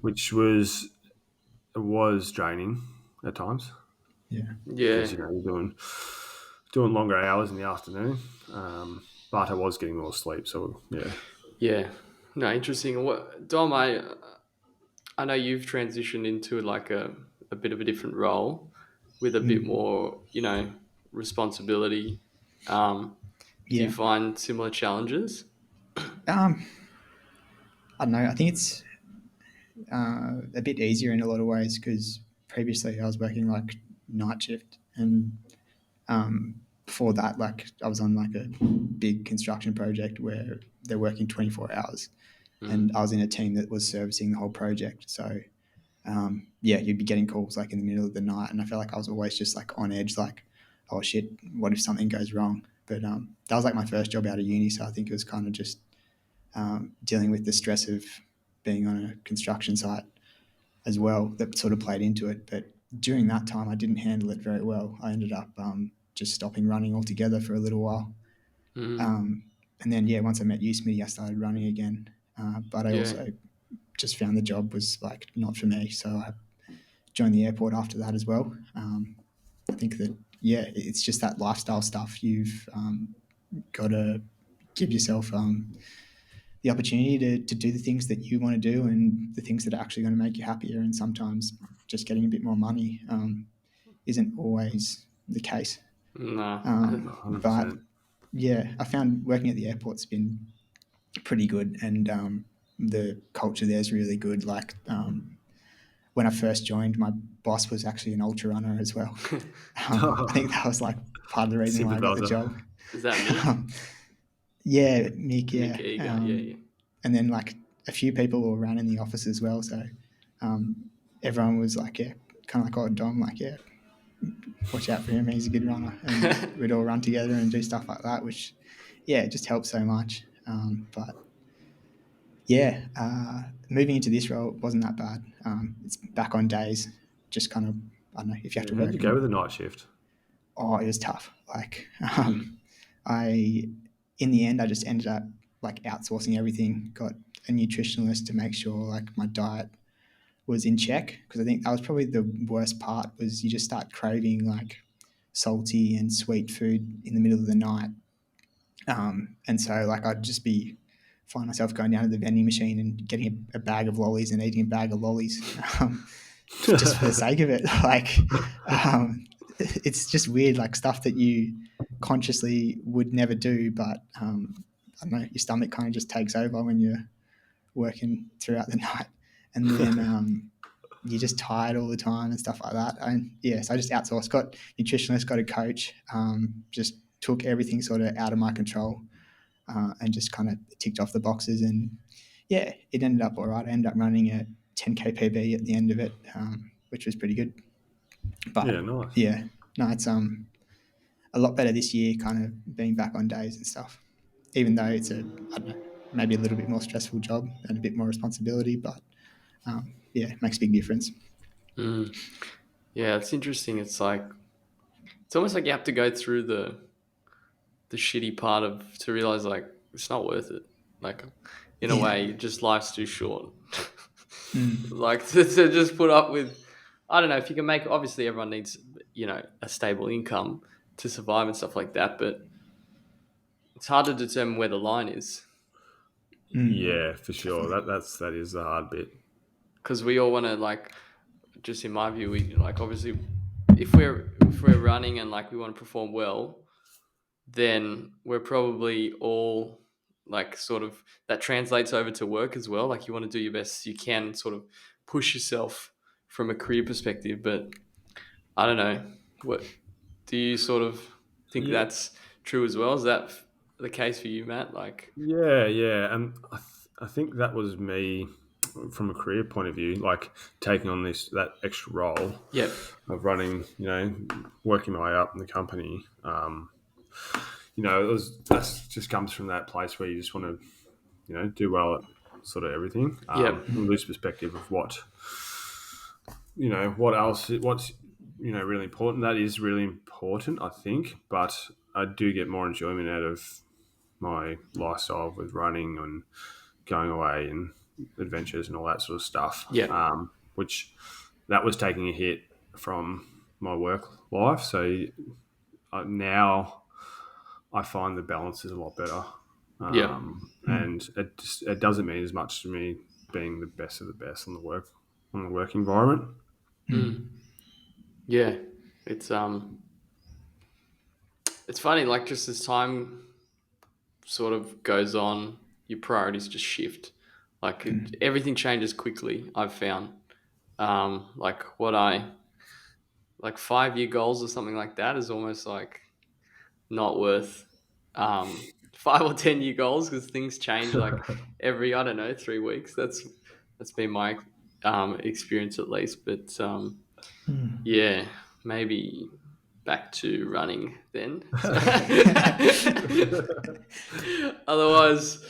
which was draining at times. Because, you're doing longer hours in the afternoon, but I was getting more sleep. So no, interesting. What, Dom? I know you've transitioned into like a bit of a different role with a bit more, responsibility. Do you find similar challenges? I don't know. I think it's a bit easier in a lot of ways, because previously I was working like night shift, and before that, like I was on like a big construction project where they're working 24 hours, and I was in a team that was servicing the whole project. So you'd be getting calls like in the middle of the night, and I felt like I was always just like on edge, like, oh shit, what if something goes wrong? But that was like my first job out of uni, so I think it was kind of just dealing with the stress of being on a construction site as well that sort of played into it. But during that time, I didn't handle it very well. I ended up just stopping running altogether for a little while. And then, once I met you, Smitty, I started running again. But I also just found the job was like not for me. So I joined the airport after that as well. I think that, it's just that lifestyle stuff. You've got to give yourself the opportunity to do the things that you want to do and the things that are actually going to make you happier. And sometimes just getting a bit more money isn't always the case. No. But I found working at the airport's been pretty good, and the culture there is really good. Like when I first joined, my boss was actually an ultra runner as well. I think that was like part of the reason why I got the job. Is that Mick? Mick, Mick Eager, and then like a few people were around in the office as well. So everyone was like, yeah, kind of like, oh, Dom, like, yeah, watch out for him. He's a good runner. And we'd all run together and do stuff like that, which, yeah, it just helps so much. But yeah, moving into this role wasn't that bad. It's back on days, just kind of, I don't know, if you have to work. How'd you go with the night shift? Oh, it was tough. Like, in the end, I just ended up like outsourcing everything, got a nutritionalist to make sure like my diet was in check, because I think that was probably the worst part, was you just start craving like salty and sweet food in the middle of the night. And so like I'd just find myself going down to the vending machine and getting a bag of lollies and eating a bag of lollies just for the sake of it. Like it's just weird, like stuff that you consciously would never do, but I don't know, your stomach kind of just takes over when you're working throughout the night, and then you're just tired all the time and stuff like that. And yeah, so I just outsourced, got nutritionist, got a coach, just took everything sort of out of my control, and just kind of ticked off the boxes. And yeah, it ended up all right. I ended up running a 10K PB at the end of it, which was pretty good. But Yeah, nice. yeah, no, it's a lot better this year, kind of being back on days and stuff, even though it's I don't know, maybe a little bit more stressful job and a bit more responsibility, but yeah, it makes a big difference. Yeah, it's interesting. It's like, it's almost like you have to go through the shitty part to realize like it's not worth it. Like in a way, just life's too short. Like to just put up with, I don't know, if you can make, obviously everyone needs, a stable income to survive and stuff like that, but it's hard to determine where the line is. Yeah, for sure. That is the hard bit. Because we all want to, like, just in my view, we like, obviously if we're running and like we want to perform well, then we're probably all like sort of, that translates over to work as well. Like you want to do your best you can, sort of push yourself from a career perspective. But I don't know, what do you sort of think that's true as well? Is that the case for you, Matt? Like, yeah, and I think that was me from a career point of view, like taking on that extra role of running, working my way up in the company. That just comes from that place where you just want to, do well at sort of everything. Lose perspective of what's really important. That is really important, I think, but I do get more enjoyment out of my lifestyle with running and going away and adventures and all that sort of stuff. Which that was taking a hit from my work life. So now I find the balance is a lot better. And it doesn't mean as much to me being the best of the best on the work environment. Yeah, it's funny, like just as time sort of goes on, your priorities just shift. Like everything changes quickly, I've found. Like 5-year goals or something like that is almost like not worth 5 or 10-year goals, because things change like every, I don't know, 3 weeks. That's been my experience at least. But yeah, maybe back to running then. Otherwise,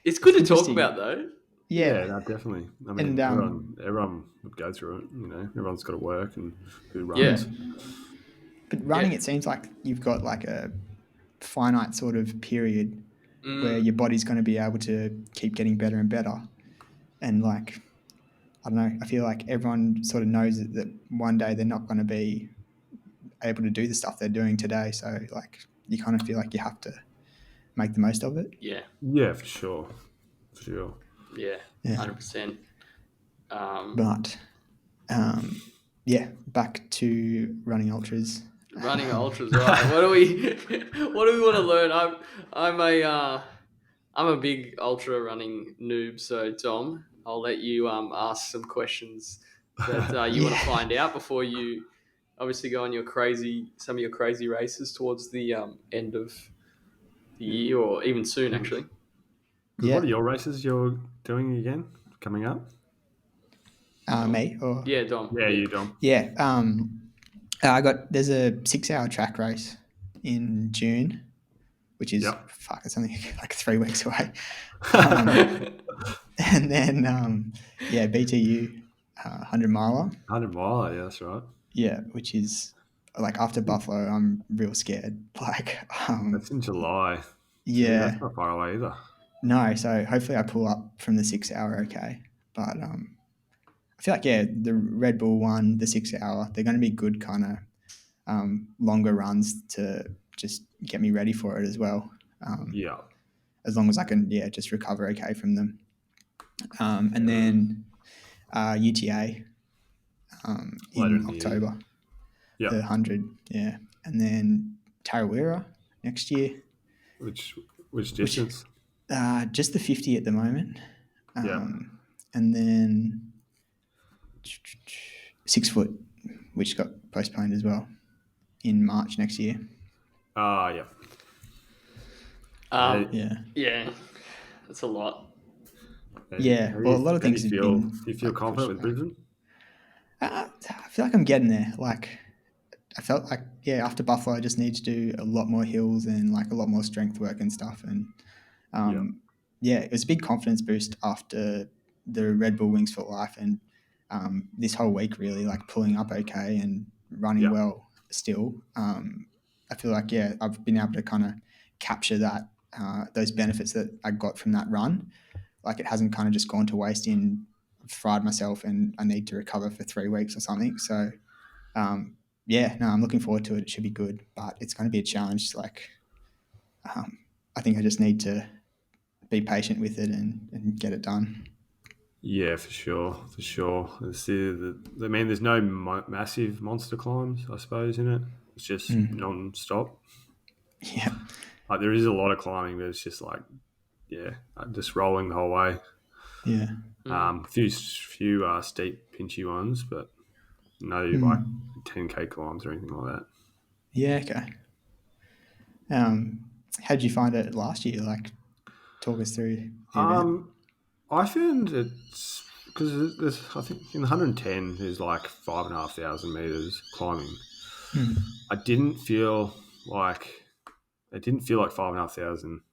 it's good to talk about though. Yeah, no, definitely. I mean, everyone would go through it. Everyone's got to work and who runs. But running, it seems like you've got like a finite sort of period where your body's going to be able to keep getting better and better. And like, I don't know, I feel like everyone sort of knows that one day they're not going to be able to do the stuff they're doing today. So like, you kind of feel like you have to make the most of it. Yeah, for sure. Yeah, 100%. But back to running ultras. Running ultras, right? What do we want to learn? I'm a big ultra running noob. So Tom, I'll let you ask some questions that you want to find out before you obviously go on some of your crazy races towards the end of the year or even soon, actually. Yeah. What are your races you're doing again coming up? Me or Yeah, Dom. Yeah, you, Dom. yeah. There's a 6-hour track race in June, which is it's only like 3 weeks away. And then BTU 100 miler. 100 miler, yeah, that's right. Yeah, which is like after Buffalo, I'm real scared. Like That's in July. Yeah, that's not far away either. No, so hopefully I pull up from the 6-hour okay. But I feel like the Red Bull one, the 6-hour, they're going to be good kind of longer runs to just get me ready for it as well. As long as I can just recover okay from them. And then UTA in October. Yeah, the 100, and then Tarawera next year. Which distance? Just the 50 at the moment. And then 6 foot, which got postponed as well in March next year. Yeah. Yeah, that's a lot. Yeah, well, a lot of things. Do you feel confident with Brisbane? I feel like I'm getting there. Like, I felt like, after Buffalo, I just need to do a lot more hills and like a lot more strength work and stuff. And it was a big confidence boost after the Red Bull Wings for Life. And this whole week, really, like pulling up okay and running well still. I feel like, I've been able to kind of capture that, those benefits that I got from that run. Like, it hasn't kind of just gone to waste in fried myself and I need to recover for 3 weeks or something. So, I'm looking forward to it. It should be good, but it's going to be a challenge. Like, I think I just need to be patient with it and get it done. Yeah, for sure. There's no massive monster climbs, I suppose, in it. It's just non-stop. Yeah. Like, there is a lot of climbing, but it's just like, just rolling the whole way. Yeah. Few steep, pinchy ones, but no like 10K climbs or anything like that. Yeah, okay. How did you find it last year? Like, talk us through the event. I found it's because there's, I think in the 110 there's like 5,500 meters climbing. I didn't feel like 5,500.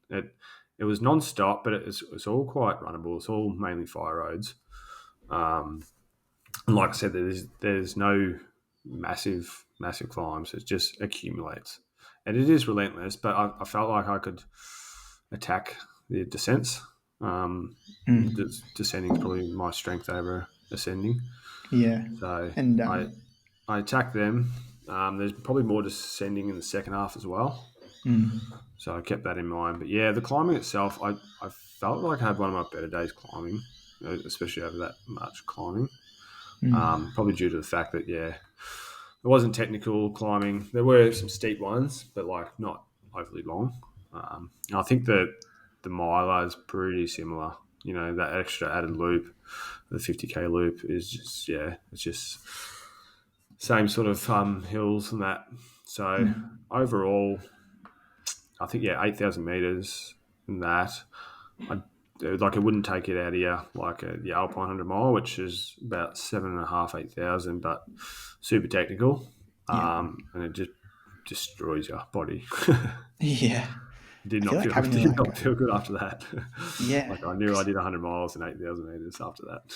It was non-stop, but it's all quite runnable. It's all mainly fire roads. And like I said, there's no massive climbs. It just accumulates, and it is relentless. But I felt like I could attack the descents. Descending is probably my strength over ascending. Yeah. So and I attacked them. There's probably more descending in the second half as well. So I kept that in mind. But the climbing itself, I felt like I had one of my better days climbing, especially over that much climbing. Probably due to the fact that, it wasn't technical climbing. There were some steep ones, but like not overly long. And I think that the miler is pretty similar. You know, that extra added loop, the 50K loop is just, it's just same sort of hills and that. So overall, I think 8,000 meters and that. It wouldn't take it out of you like the Alpine 100 mile, which is about 7,500, 8,000, but super technical, and it just destroys your body. Did not feel good after that. Like, I knew I did 100 miles and 8,000 meters after that.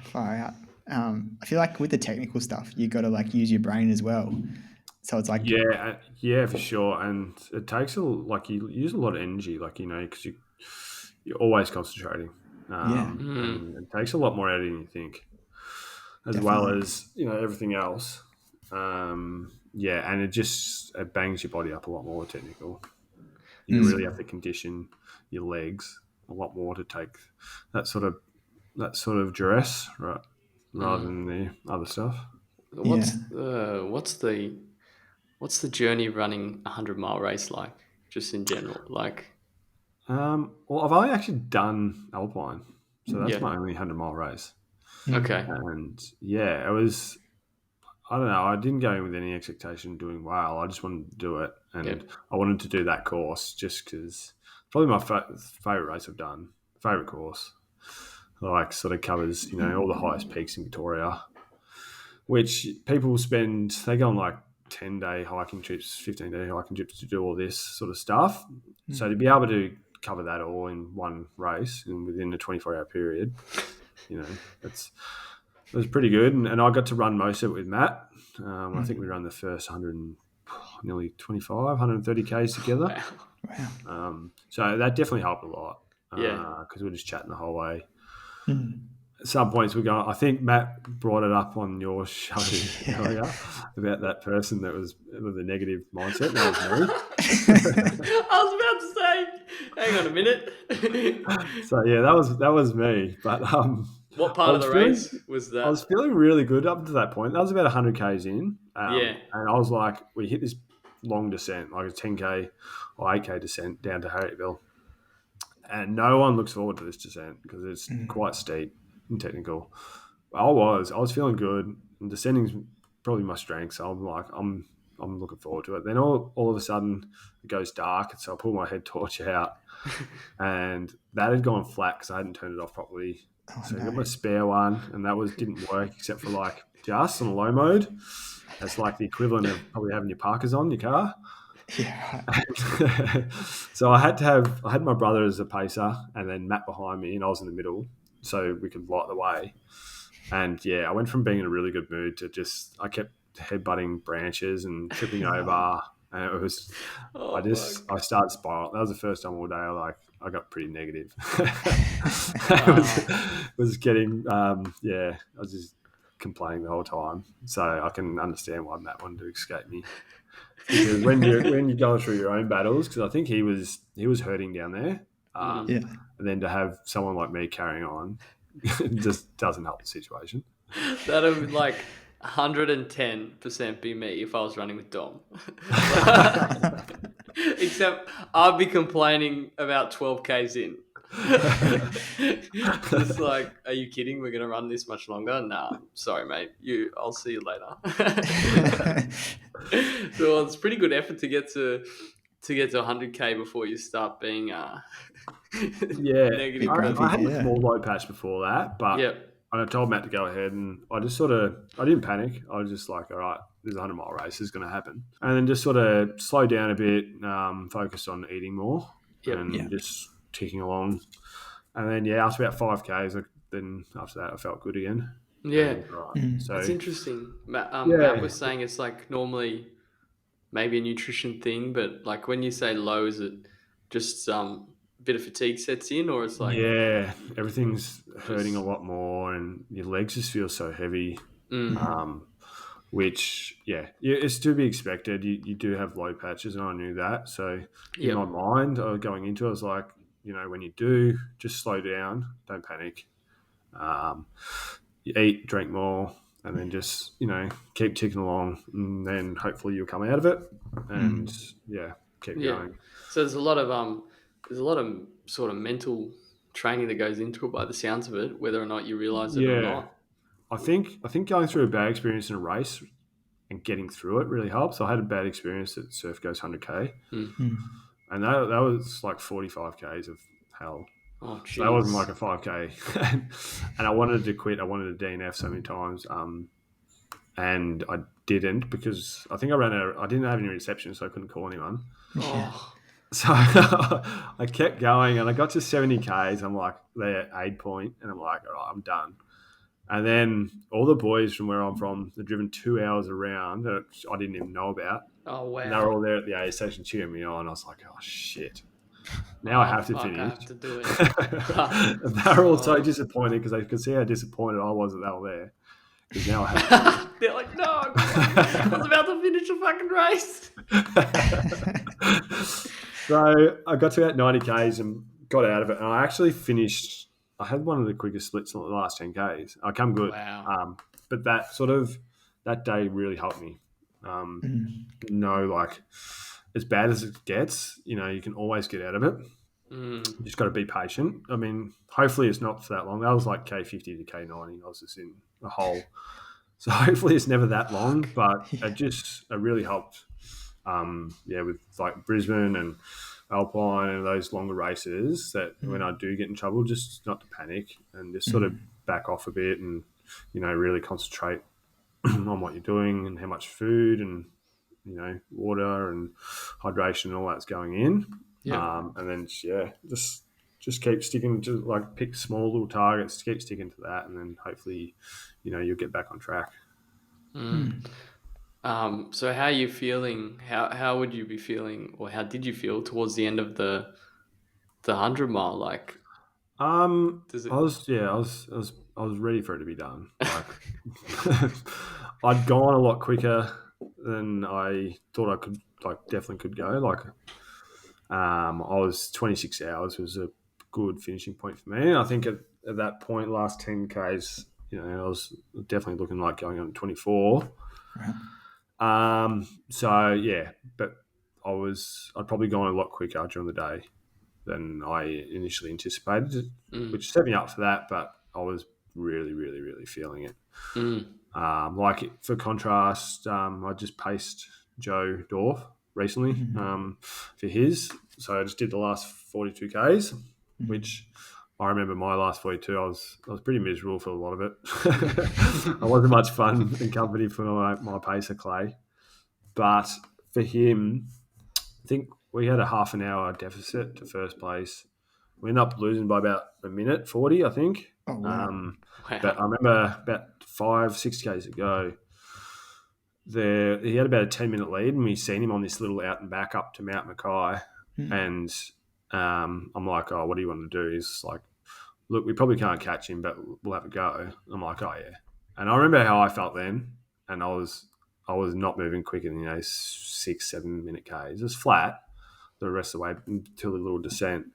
Far out. I feel like with the technical stuff, you got to like use your brain as well. So it's like for sure, and it takes you use a lot of energy, like, you know, because you're always concentrating. And it takes a lot more out of you than you think, as well as, you know, everything else. And it bangs your body up a lot more technical. You really have to condition your legs a lot more to take that sort of duress, right, rather than the other stuff. What's the journey running a 100-mile race like, just in general? Like, well, I've only actually done Alpine, so that's my only 100-mile race. Okay. And it was. I don't know. I didn't go in with any expectation of doing well. I just wanted to do it, and I wanted to do that course just because probably my favorite race I've done, favorite course. Like sort of covers, all the highest peaks in Victoria, which people spend. They go on like 10-day hiking trips, 15-day hiking trips to do all this sort of stuff. So to be able to cover that all in one race and within a 24-hour period, it was pretty good. And I got to run most of it with Matt. I think we ran the first nearly 130 Ks together. Wow. So that definitely helped a lot. Yeah. Because we were just chatting the whole way. At some points we go, I think Matt brought it up on your show earlier about that person that was with a negative mindset. That was me. I was about to say, hang on a minute. So yeah, that was me. But what part of the race was that? I was feeling really good up to that point. That was about 100 Ks in. And I was like, we hit this long descent, like a 10K or 8K descent down to Harrietville. And no one looks forward to this descent because it's quite steep and technical. I was feeling good, and descending's probably my strength. So I'm like, I'm looking forward to it. Then all of a sudden it goes dark, so I pull my head torch out, and that had gone flat because I hadn't turned it off properly. I got my spare one, and that didn't work except for like just on low mode. That's like the equivalent of probably having your parkers on your car. Yeah. So I had my brother as a pacer and then Matt behind me, and I was in the middle so we could light the way. And I went from being in a really good mood to I kept headbutting branches and tripping over, and it was I started spiraling. That was the first time all day I got pretty negative. was getting I was just complaining the whole time. So I can understand why Matt wanted to escape me. Because when you're going through your own battles, because I think he was hurting down there, and then to have someone like me carrying on, it just doesn't help the situation. That would like 110% be me if I was running with Dom. Except I'd be complaining about 12 Ks in. It's like, are you kidding? We're gonna run this much longer? Nah, sorry, mate. I'll see you later. So it's pretty good effort to get to 100K before you start being negative. I had a small low patch before that, but I told Matt to go ahead, and I just I didn't panic. I was just like, all right, this is a 100-mile race, this is going to happen, and then just sort of slow down a bit, focus on eating more, and just ticking along. And then after about 5Ks, then after that I felt good again. Yeah, so it's interesting. Matt was saying it's like normally maybe a nutrition thing, but like when you say low, is it just bit of fatigue sets in, or it's like everything's hurting a lot more, and your legs just feel so heavy. Which it's to be expected. You do have low patches, and I knew that. So in my mind, going into it, I was like, when you do, just slow down, don't panic. You eat, drink more, and then just keep ticking along, and then hopefully you'll come out of it, and keep going. So there's a lot of sort of mental training that goes into it by the sounds of it, whether or not you realize it or not. I think going through a bad experience in a race and getting through it really helps. I had a bad experience at Surf Goes 100K, and that was like 45 Ks of hell. Oh, geez. So that wasn't like a 5K. And I wanted to quit. I wanted to DNF so many times, and I didn't because I think I didn't have any reception, so I couldn't call anyone. Oh. So I kept going, and I got to 70 Ks. I'm like, they're at aid point, and I'm like, all right, I'm done. And then all the boys from where I'm from, they've driven 2 hours around that I didn't even know about. Oh, wow. And they were all there at the aid station cheering me on. I was like, oh, shit. Now I have to finish. I have to do it. They were all so disappointed because they could see how disappointed I was that they were there. Because now I have to. They're like, no, I was about to finish the fucking race. So I got to about 90 Ks and got out of it. And I actually finished. I had one of the quickest splits in the last 10 Ks. I come good. Wow. But that day really helped me. Like as bad as it gets, you can always get out of it. You just got to be patient. I mean, hopefully it's not for that long. That was like K50 to K90. I was just in a hole. So hopefully it's never that long, but Yeah. it really helped. With like Brisbane and Alpine and those longer races, that when I do get in trouble, just not to panic and just sort of back off a bit and, really concentrate on what you're doing and how much food and, water and hydration and all that's going in. Yeah. And then, just keep sticking to, like, pick small little targets, keep sticking to that, and then hopefully, you'll get back on track. So how are you feeling? How would you be feeling, or how did you feel towards the end of the 100 mile? Like, does it? I was ready for it to be done. Like, I'd gone a lot quicker than I thought I could. Like, definitely could go. Like, I was 26 hours was a good finishing point for me. And I think at that point, last 10Ks, I was definitely looking like going on 24. Right. So yeah, but I'd probably gone a lot quicker during the day than I initially anticipated, which set me up for that. But I was really, really, really feeling it. For contrast, I just paced Joe Dorf recently for his. So I just did the last 42 Ks, which I remember my last 42. I was pretty miserable for a lot of it. I wasn't much fun and company for my pacer Clay, but for him, I think we had a half an hour deficit to first place. We ended up losing by about a minute 40, I think. Oh, wow. Wow. But I remember about 5-6 Ks ago, he had about a 10-minute lead, and we seen him on this little out and back up to Mount Mackay. And I'm like, oh, what do you want to do? He's like, look, we probably can't catch him, but we'll have a go. I'm like, oh yeah. And I remember how I felt then, and I was not moving quicker than 6-7 minute Ks. It was flat the rest of the way until the little descent.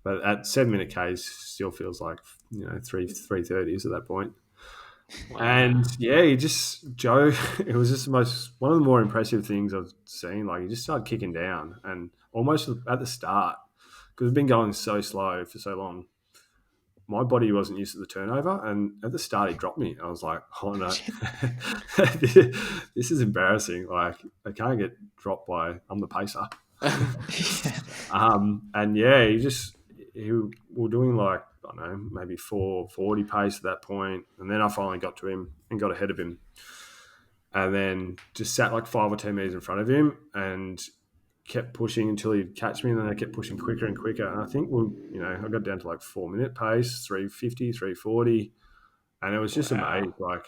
But at 7-minute Ks, still feels like 3:30s at that point. Wow. And yeah, Joe, it was just one of the more impressive things I've seen. Like, he just started kicking down, and almost at the start, because we've been going so slow for so long, my body wasn't used to the turnover, and at the start he dropped me. I was like, oh no, this is embarrassing. Like, I can't get dropped I'm the pacer. And yeah, we're doing like, I don't know, maybe 4:40 pace at that point, and then I finally got to him and got ahead of him, and then just sat like 5 or 10 meters in front of him and kept pushing until he'd catch me, and then I kept pushing quicker and quicker. And I think I got down to like 4-minute pace, 3:50, 3:40, and it was just amazing. Like,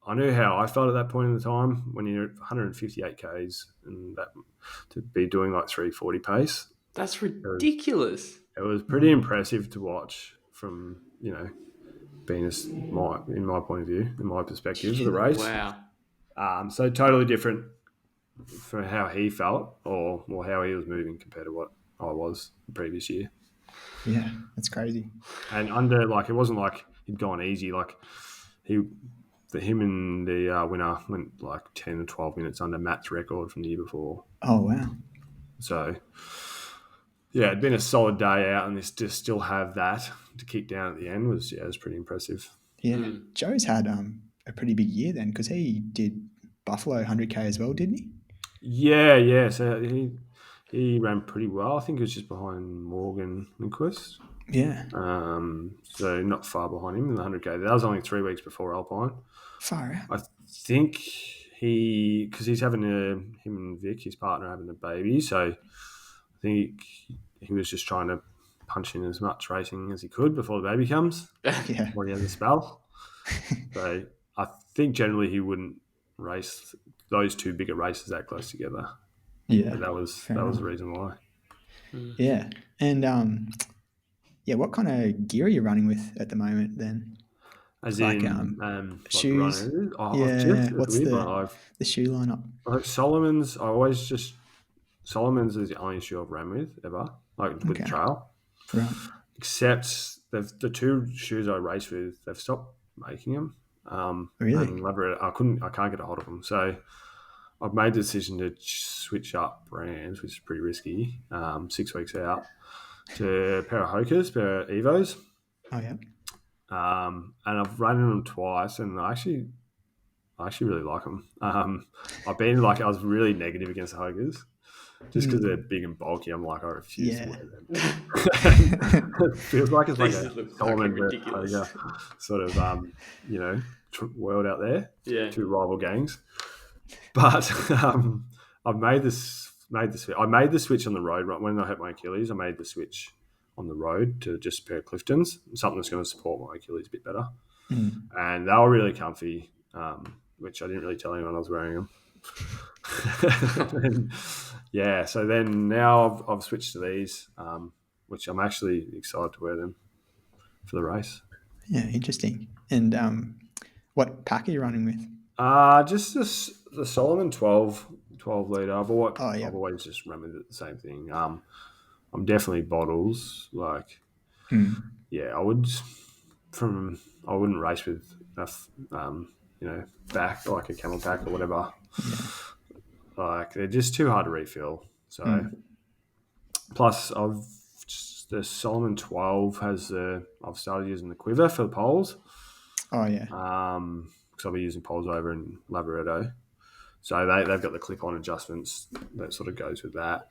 I knew how I felt at that point in the time when you're at 158 Ks and that to be doing like 3:40 pace. That's ridiculous. It was pretty impressive to watch from, being in my point of view, in my perspective of the race. Wow. So totally different for how he felt or how he was moving compared to what I was the previous year. Yeah, that's crazy. And it wasn't like he'd gone easy. Like, him and the winner went like 10 or 12 minutes under Matt's record from the year before. Oh, wow. So yeah, it'd been a solid day out, and this to still have that to kick down at the end was pretty impressive. Yeah, Joe's had a pretty big year then, because he did Buffalo 100K as well, didn't he? Yeah. So he ran pretty well. I think it was just behind Morgan Lindquist. Yeah. So not far behind him in the 100K. That was only 3 weeks before Alpine. Far out. I think because he's having him and Vic, his partner, having a baby. So I think he was just trying to punch in as much racing as he could before the baby comes. Yeah. Or he has a spell. So I think generally he wouldn't race those two bigger races that close together. Yeah. But that was the reason why. Yeah. And what kind of gear are you running with at the moment then? As like, in shoes? What's the shoe lineup? Like Solomon's, Solomon's is the only shoe I've ran with ever, like with the trail. Right. Except the two shoes I race with, they've stopped making them. Really? And I can't get a hold of them. So I've made the decision to switch up brands, which is pretty risky, 6 weeks out, to a pair of Hokas, pair of Evos. Oh, yeah. And I've run in them twice, and I I actually really like them. I've been I was really negative against Hugers just because they're big and bulky. I'm like, I refuse to wear them. It feels like it's like These a look Solomon fucking ridiculous. sort of world out there. Yeah. Two rival gangs. But I've made the switch. I made the switch on the road right when I hurt my Achilles. I made the switch on the road to just a pair of Cliftons, something that's going to support my Achilles a bit better. And they were really comfy, which I didn't really tell anyone I was wearing them. So then now I've switched to these, which I'm actually excited to wear them for the race. Yeah, interesting. And what pack are you running with? Just the Solomon 12 litre. I've always just run with it the same thing. I'm definitely bottles. I wouldn't race with enough, back like a camel pack or whatever. Yeah. They're just too hard to refill. So, plus the Solomon 12 I've started using the quiver for the poles. Oh yeah. Because I'll be using poles over in Labrador. So they've got the clip-on adjustments that sort of goes with that.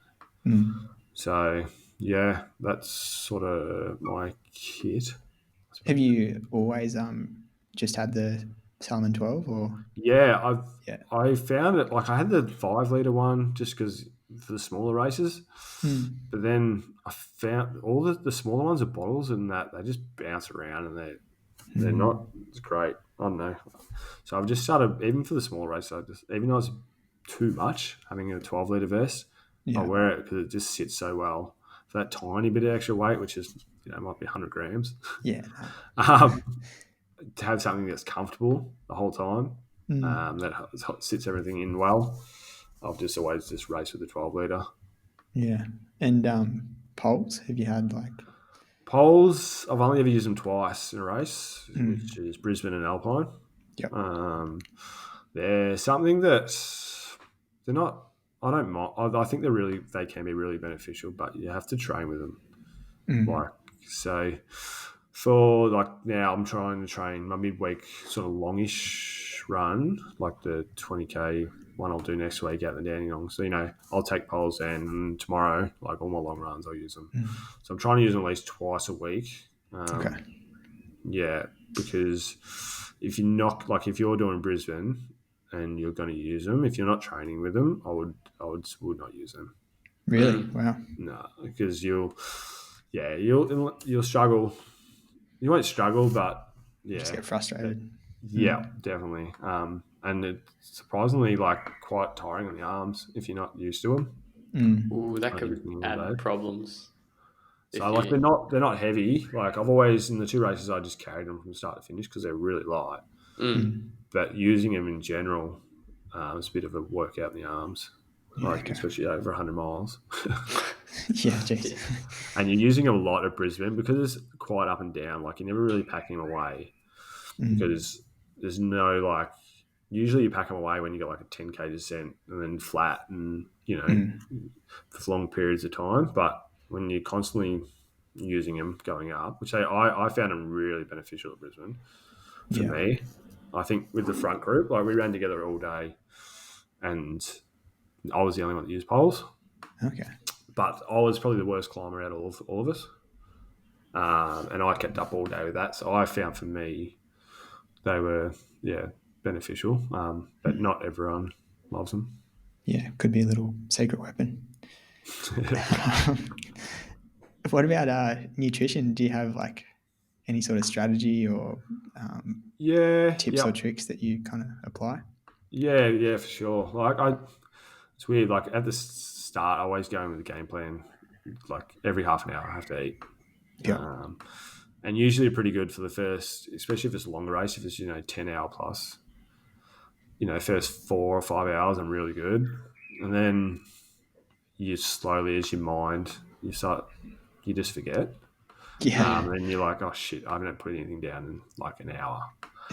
So yeah, that's sort of my kit. Have you always just had the Salmon 12 or? Yeah, I found it I had the 5 litre one just because for the smaller races, but then I found all the smaller ones are bottles and that they just bounce around and they're not as great. I don't know. So I've just started even for the smaller race. Even though it's too much having a 12 litre vest, I wear it because it just sits so well for that tiny bit of extra weight, which is might be 100 grams. Yeah. To have something that's comfortable the whole time, that sits everything in well. I've just always just raced with the 12 litre. Yeah. And poles, have you had poles? I've only ever used them twice in a race, which is Brisbane and Alpine. Yep. They're something that they're not. I don't mind. I think they can be really beneficial, but you have to train with them. For now, I'm trying to train my midweek sort of longish run, like the 20k one I'll do next week out in the Dandenong. So I'll take poles and tomorrow, like all my long runs, I'll use them. So I'm trying to use them at least twice a week. Okay. Yeah, because if you're doing Brisbane and you're going to use them, if you're not training with them, I would not use them. Really? Wow. No, because you'll struggle. You won't struggle, but just get frustrated. Yeah, definitely. And it's surprisingly quite tiring on the arms if you're not used to them. Ooh, that could add problems. So they're not heavy. I've always in the 2 races I just carried them from start to finish because they're really light. But using them in general, it's a bit of a workout in the arms, especially over 100 miles. Yeah, jeez. And you're using them a lot at Brisbane because it's quite up and down. You're never really packing them away because there's no usually you pack them away when you got a 10k descent and then flat and for long periods of time. But when you're constantly using them going up, which I found them really beneficial at Brisbane for me. I think with the front group, we ran together all day and I was the only one that used poles. Okay. But I was probably the worst climber out of all of us. And I kept up all day with that. So I found for me, they were, beneficial. But not everyone loves them. Yeah, could be a little secret weapon. What about nutrition? Do you have any sort of strategy or tips or tricks that you kind of apply? Yeah, for sure. It's weird. At the start, I always go in with a game plan. Every half an hour, I have to eat. Yeah. And usually pretty good for the first, especially if it's a longer race. If it's 10 hour plus, first 4 or 5 hours, I'm really good. And then you slowly, as your mind, you just forget. Yeah. And then you're like, oh shit, I haven't put anything down in an hour.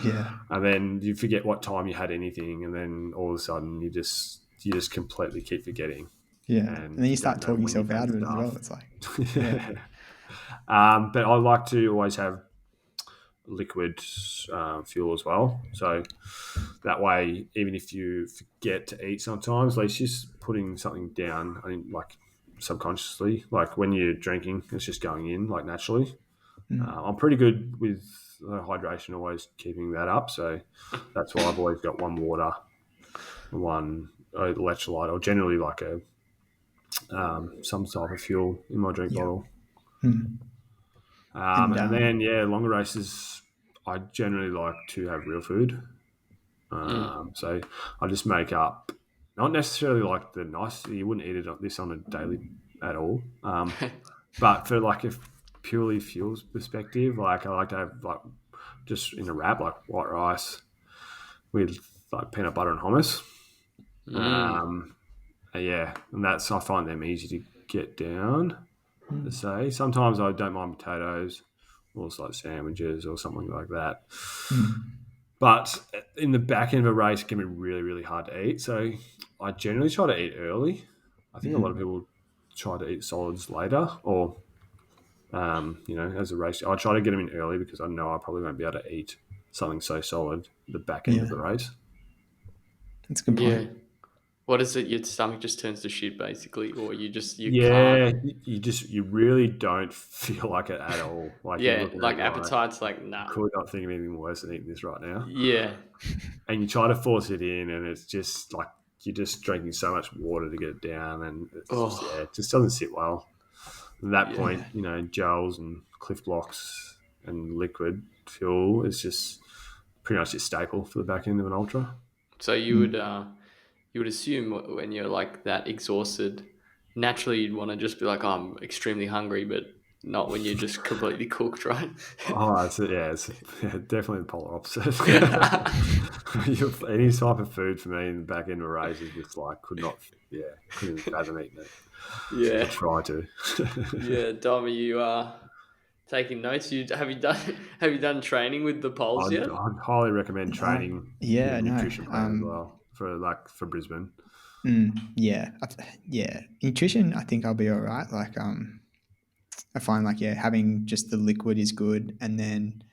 Yeah. And then you forget what time you had anything, and then all of a sudden you just completely keep forgetting. Yeah. And then you start talking yourself out of it as well. It's but I like to always have liquid fuel as well. So that way, even if you forget to eat sometimes, at least just putting something down, I think, like subconsciously, like when you're drinking, it's just going in like naturally. I'm pretty good with hydration, always keeping that up. So that's why I've always got one water, one electrolyte, or generally like a some type of fuel in my drink bottle. And then, longer races, I generally like to have real food. So I just make up, not necessarily like the nice, you wouldn't eat this on a daily at all. But for like a purely fuels perspective, like I like to have like just in a wrap, like white rice with like peanut butter and hummus. And that's, I find them easy to get down. To say sometimes I don't mind potatoes, or like sandwiches or something like that. But in the back end of a race, it can be really, really hard to eat. So I generally try to eat early. I think a lot of people try to eat solids later, or as a race, I try to get them in early because I know I probably won't be able to eat something so solid at the back end of the race. That's a good point. Yeah. What is it? Your stomach just turns to shit, basically, or you can't. can't. You really don't feel like it at all. Like like appetite's like nah. Could not think of anything worse than eating this right now. Yeah. And you try to force it in, and it's just like you're just drinking so much water to get it down, and it just doesn't sit well. At that point, gels and Cliff Blocks and liquid fuel is just pretty much a staple for the back end of an ultra. So you would assume when you're like that exhausted, naturally you'd want to just be like, oh, I'm extremely hungry, but not when you're just completely cooked, right? It's definitely the polar opposite. Any type of food for me in the back end of a race is just like couldn't fathom eating it. Yeah. I try to. Yeah, Dom, are you taking notes? Have you done training with the poles yet? I'd highly recommend training. Nutrition plan as well for Brisbane. Nutrition, I think I'll be all right. Like I find like having just the liquid is good, and then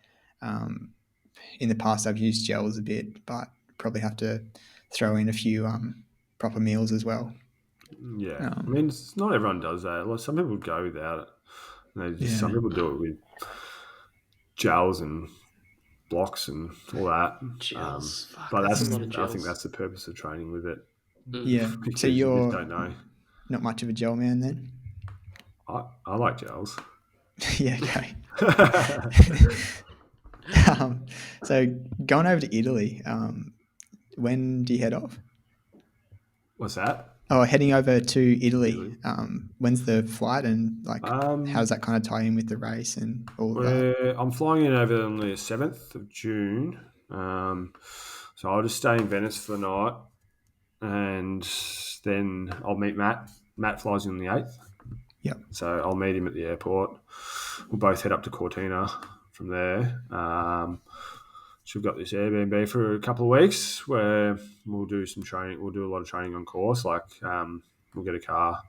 in the past I've used gels a bit, but probably have to throw in a few proper meals as well. Yeah, I mean, not everyone does that. Like, some people go without it. Some people do it with gels and blocks and all that. Gels, but I think that's the purpose of training with it. Yeah. So you just don't know. Not much of a gel man then? I like gels. Yeah, okay. So going over to Italy, when do you head off? What's that? Oh, heading over to Italy. When's the flight, and like how does that kind of tie in with the race and all of that? I'm flying in over on the 7th of June. So I'll just stay in Venice for the night, and then I'll meet Matt. Matt flies in on the 8th. Yep. So I'll meet him at the airport. We'll both head up to Cortina from there. So we've got this Airbnb for a couple of weeks where we'll do some training. We'll do a lot of training on course. Like we'll get a car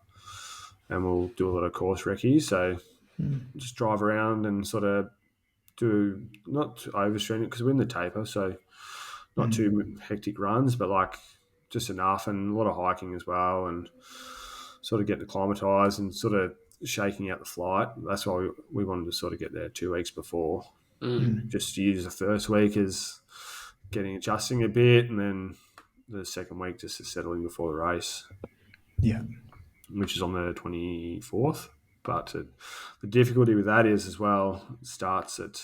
and we'll do a lot of course recce. So just drive around and sort of do, not overstream it because we're in the taper. So not too hectic runs, but like just enough, and a lot of hiking as well, and sort of getting acclimatized and sort of shaking out the flight. That's why we wanted to sort of get there 2 weeks before. Just to use the first week as adjusting a bit, and then the second week just to settling before the race. Yeah. Which is on the 24th. But the difficulty with that is as well, it starts at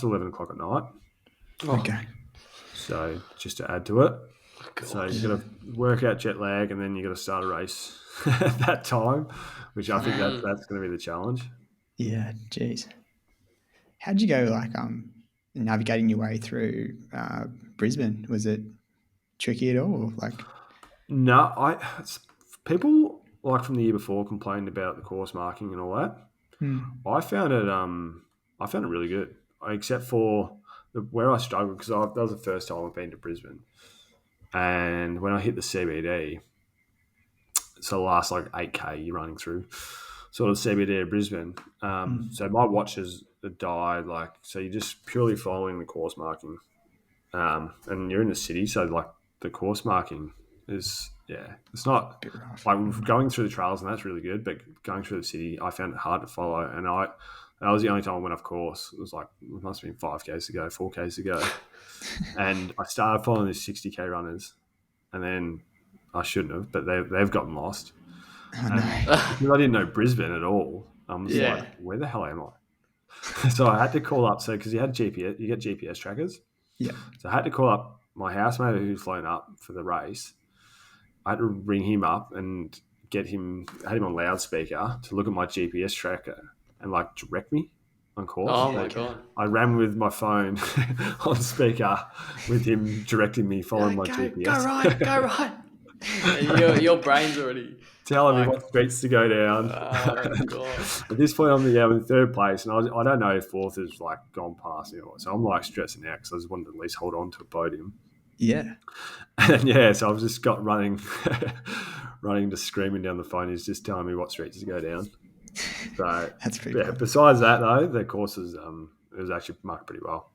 11 o'clock at night. Okay. So just to add to it. So you've got to work out jet lag, and then you've got to start a race at that time, which I think that's going to be the challenge. Yeah, geez. How'd you go, like, navigating your way through Brisbane? Was it tricky at all? Or like, no, people like from the year before complained about the course marking and all that. I found it really good, except for where I struggled, because that was the first time I've been to Brisbane, and when I hit the CBD, so the last like 8K you're running through. sort of CBD of Brisbane. So my watches died. Like, so you're just purely following the course marking, and you're in the city, so like the course marking is it's not like going through the trails, and that's really good. But going through the city, I found it hard to follow, and that was the only time I went off course. It was like, it must have been 5Ks ago, 4Ks ago. And I started following these 60K runners, and then I shouldn't have, but they've gotten lost. Oh, no. Because I didn't know Brisbane at all. I'm just like, where the hell am I? So I had to call up. So because you get GPS trackers. Yeah. So I had to call up my housemate who's flown up for the race. I had to ring him up and had him on loudspeaker to look at my GPS tracker and like direct me on course. Oh my God. I ran with my phone on speaker with him directing me, following my GPS. Go right. Your brain's already telling me what streets to go down. Oh God. At this point, I'm in third place, and I don't know if fourth has like gone past me, so I'm like stressing out because I just wanted to at least hold on to a podium. Yeah. And so I've just got running, just screaming down the phone. He's just telling me what streets to go down. So that's pretty cool. Besides that, though, the courses it was actually marked pretty well.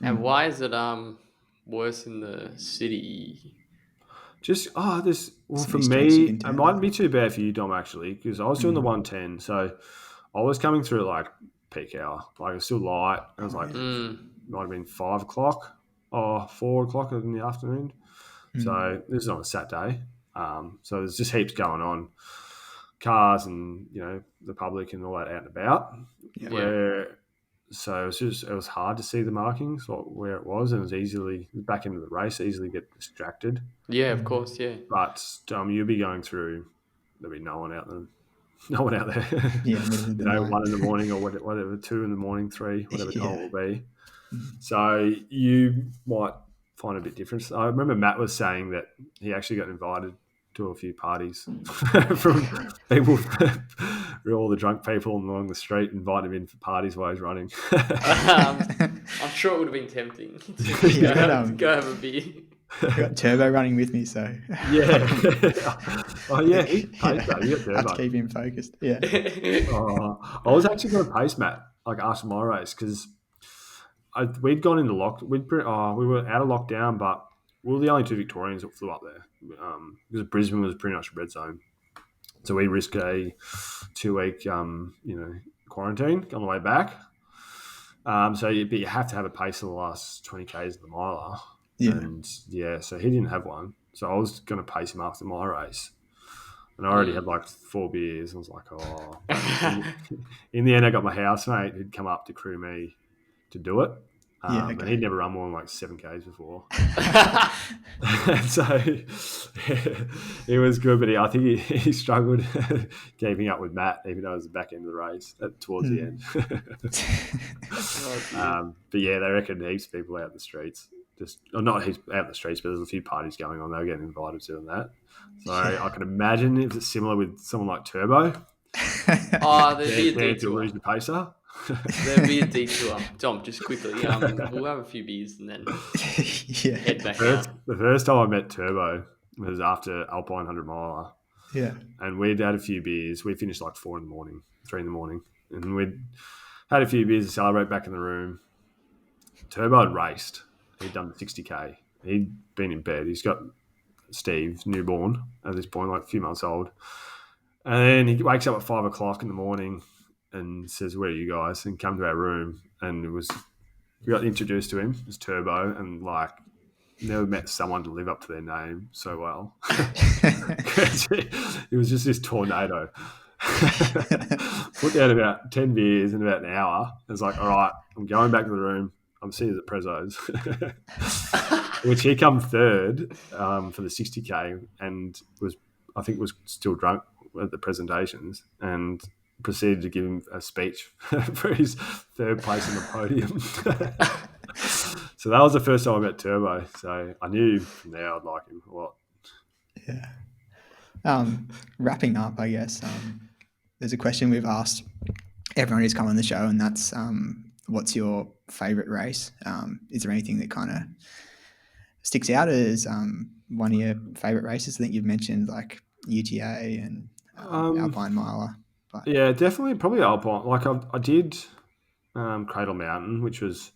And why is it worse in the city? Just for me, it mightn't be too bad for you, Dom, actually, because I was doing the 110, so I was coming through like peak hour, like it was still light. It was like might have been 5 o'clock or 4 o'clock in the afternoon. So this is on a Saturday, so there's just heaps going on, cars and the public and all that out and about. So it was hard to see the markings, where it was, and it was easily back into the race, easily get distracted. Yeah, of course, yeah. But you'll be going through, there'll be no one out there. Yeah, 1 in the morning or whatever, 2 in the morning, 3, whatever time it will be. So you might find a bit different. I remember Matt was saying that he actually got invited to a few parties from people, all the drunk people along the street, invited him in for parties while he's running. I'm sure it would have been tempting to go have a beer. I got Turbo running with me, so yeah. Oh yeah, he paced that. You got Turbo. I have to keep him focused. Yeah. I was actually going to pace Matt like after my race because we'd gone into we were out of lockdown, but we were the only 2 Victorians that flew up there because Brisbane was pretty much a red zone. So we risked a 2-week, quarantine on the way back. But you have to have a pace of the last 20 Ks of the miler. Yeah. And so he didn't have one. So I was going to pace him after my race. And I already had like 4 beers. I was like, oh. In the end, I got my housemate who'd come up to crew me to do it. And he'd never run more than like 7 Ks before. And so it was good, but I think he struggled keeping up with Matt, even though it was the back end of the race towards the end. But yeah, they reckon heaps of people out in the streets. Not heaps out in the streets, but there's a few parties going on. They were getting invited to that. So I can imagine if it's similar with someone like Turbo. There'd be a detour. To lose the pacer. There'd be a detour. Tom, just quickly, we'll have a few beers and then head back out. The first time I met Turbo was after Alpine 100 miler. Yeah. And we'd had a few beers. We finished like 3 in the morning. And we'd had a few beers to celebrate back in the room. Turbo had raced. He'd done the 60K. He'd been in bed. He's got Steve, newborn at this point, like a few months old. And then he wakes up at 5 o'clock in the morning and says, "Where are you guys?" And come to our room. And we got introduced to him as Turbo, and like never met someone to live up to their name so well. It was just this tornado. Put down about 10 beers in about an hour. It was like, all right, I'm going back to the room. I'm seeing it at Prezzo's. Which he come third for the 60K and was still drunk at the presentations and proceeded to give him a speech for his 3rd place on the podium. So that was the first time I met Turbo. So I knew from there I'd like him a lot. Yeah. Wrapping up, I guess, there's a question we've asked everyone who's come on the show, and that's what's your favourite race? Is there anything that kind of sticks out as one of your favourite races? I think you've mentioned like UTA and Alpine Miler. But Yeah, definitely, probably Alpine. Like I did Cradle Mountain, which was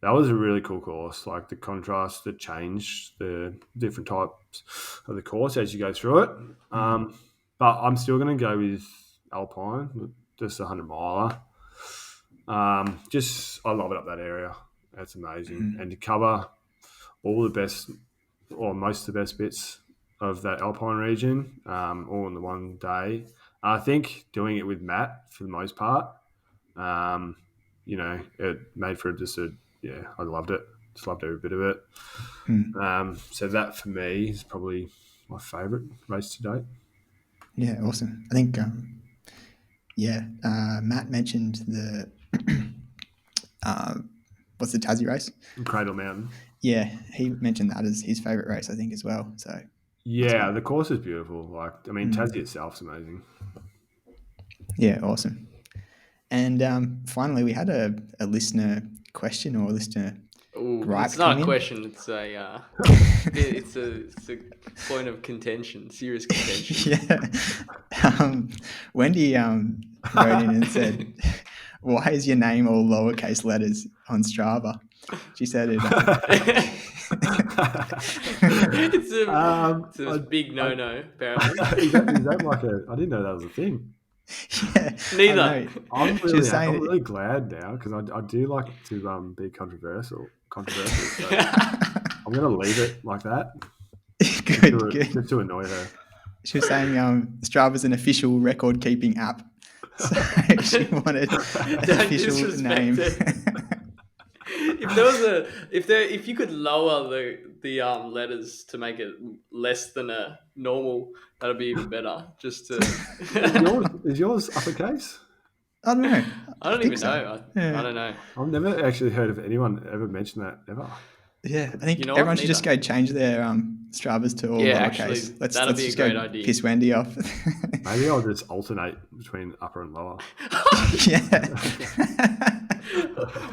that was a really cool course. Like the contrast that changed the different types of the course as you go through it. But I'm still going to go with Alpine, just a 100 miler. Just I love it up that area. That's amazing, and to cover all the best or most of the best bits of that Alpine region, all in the one day. I think doing it with Matt for the most part, it made for I loved it. Just loved every bit of it. So that for me is probably my favourite race to date. Yeah, awesome. I think, Matt mentioned the, what's the Tassie race? Cradle Mountain. Yeah, he mentioned that as his favourite race, I think, as well. So yeah, the course is beautiful. Tassie itself's amazing. Yeah, awesome. And finally, we had a listener question or a listener gripe. It's not a question. It's a it's a point of contention, serious contention. Yeah. Wendy wrote in and said, "Why is your name all lowercase letters on Strava?" She said it. It's a big no-no, apparently. Is that like I didn't know that was a thing. Yeah, neither. I'm really glad now because I do like to be controversial. So I'm going to leave it like that. Good. Just to annoy her. She was saying Strava's an official record-keeping app, so she wanted an official name. If you could lower the letters to make it less than a normal, that'd be even better. Just to is yours uppercase? I don't know. I don't even know. I don't know. I've never actually heard of anyone ever mention that ever. Yeah, I think everyone should just go change their Stravas to all lowercase. Actually, that'd be a great idea. Piss Wendy off. Maybe I'll just alternate between upper and lower. Yeah.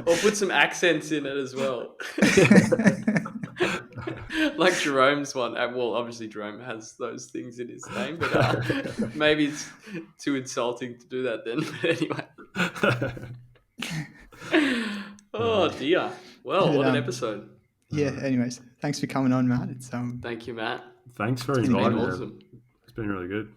Or put some accents in it as well. Like Jerome's one. Well, obviously Jerome has those things in his name, but maybe it's too insulting to do that then. But anyway. Oh dear. Well, what an episode. Yeah, anyways, thanks for coming on, Matt. Thank you, Matt. Thanks for inviting me. Awesome. It's been really good.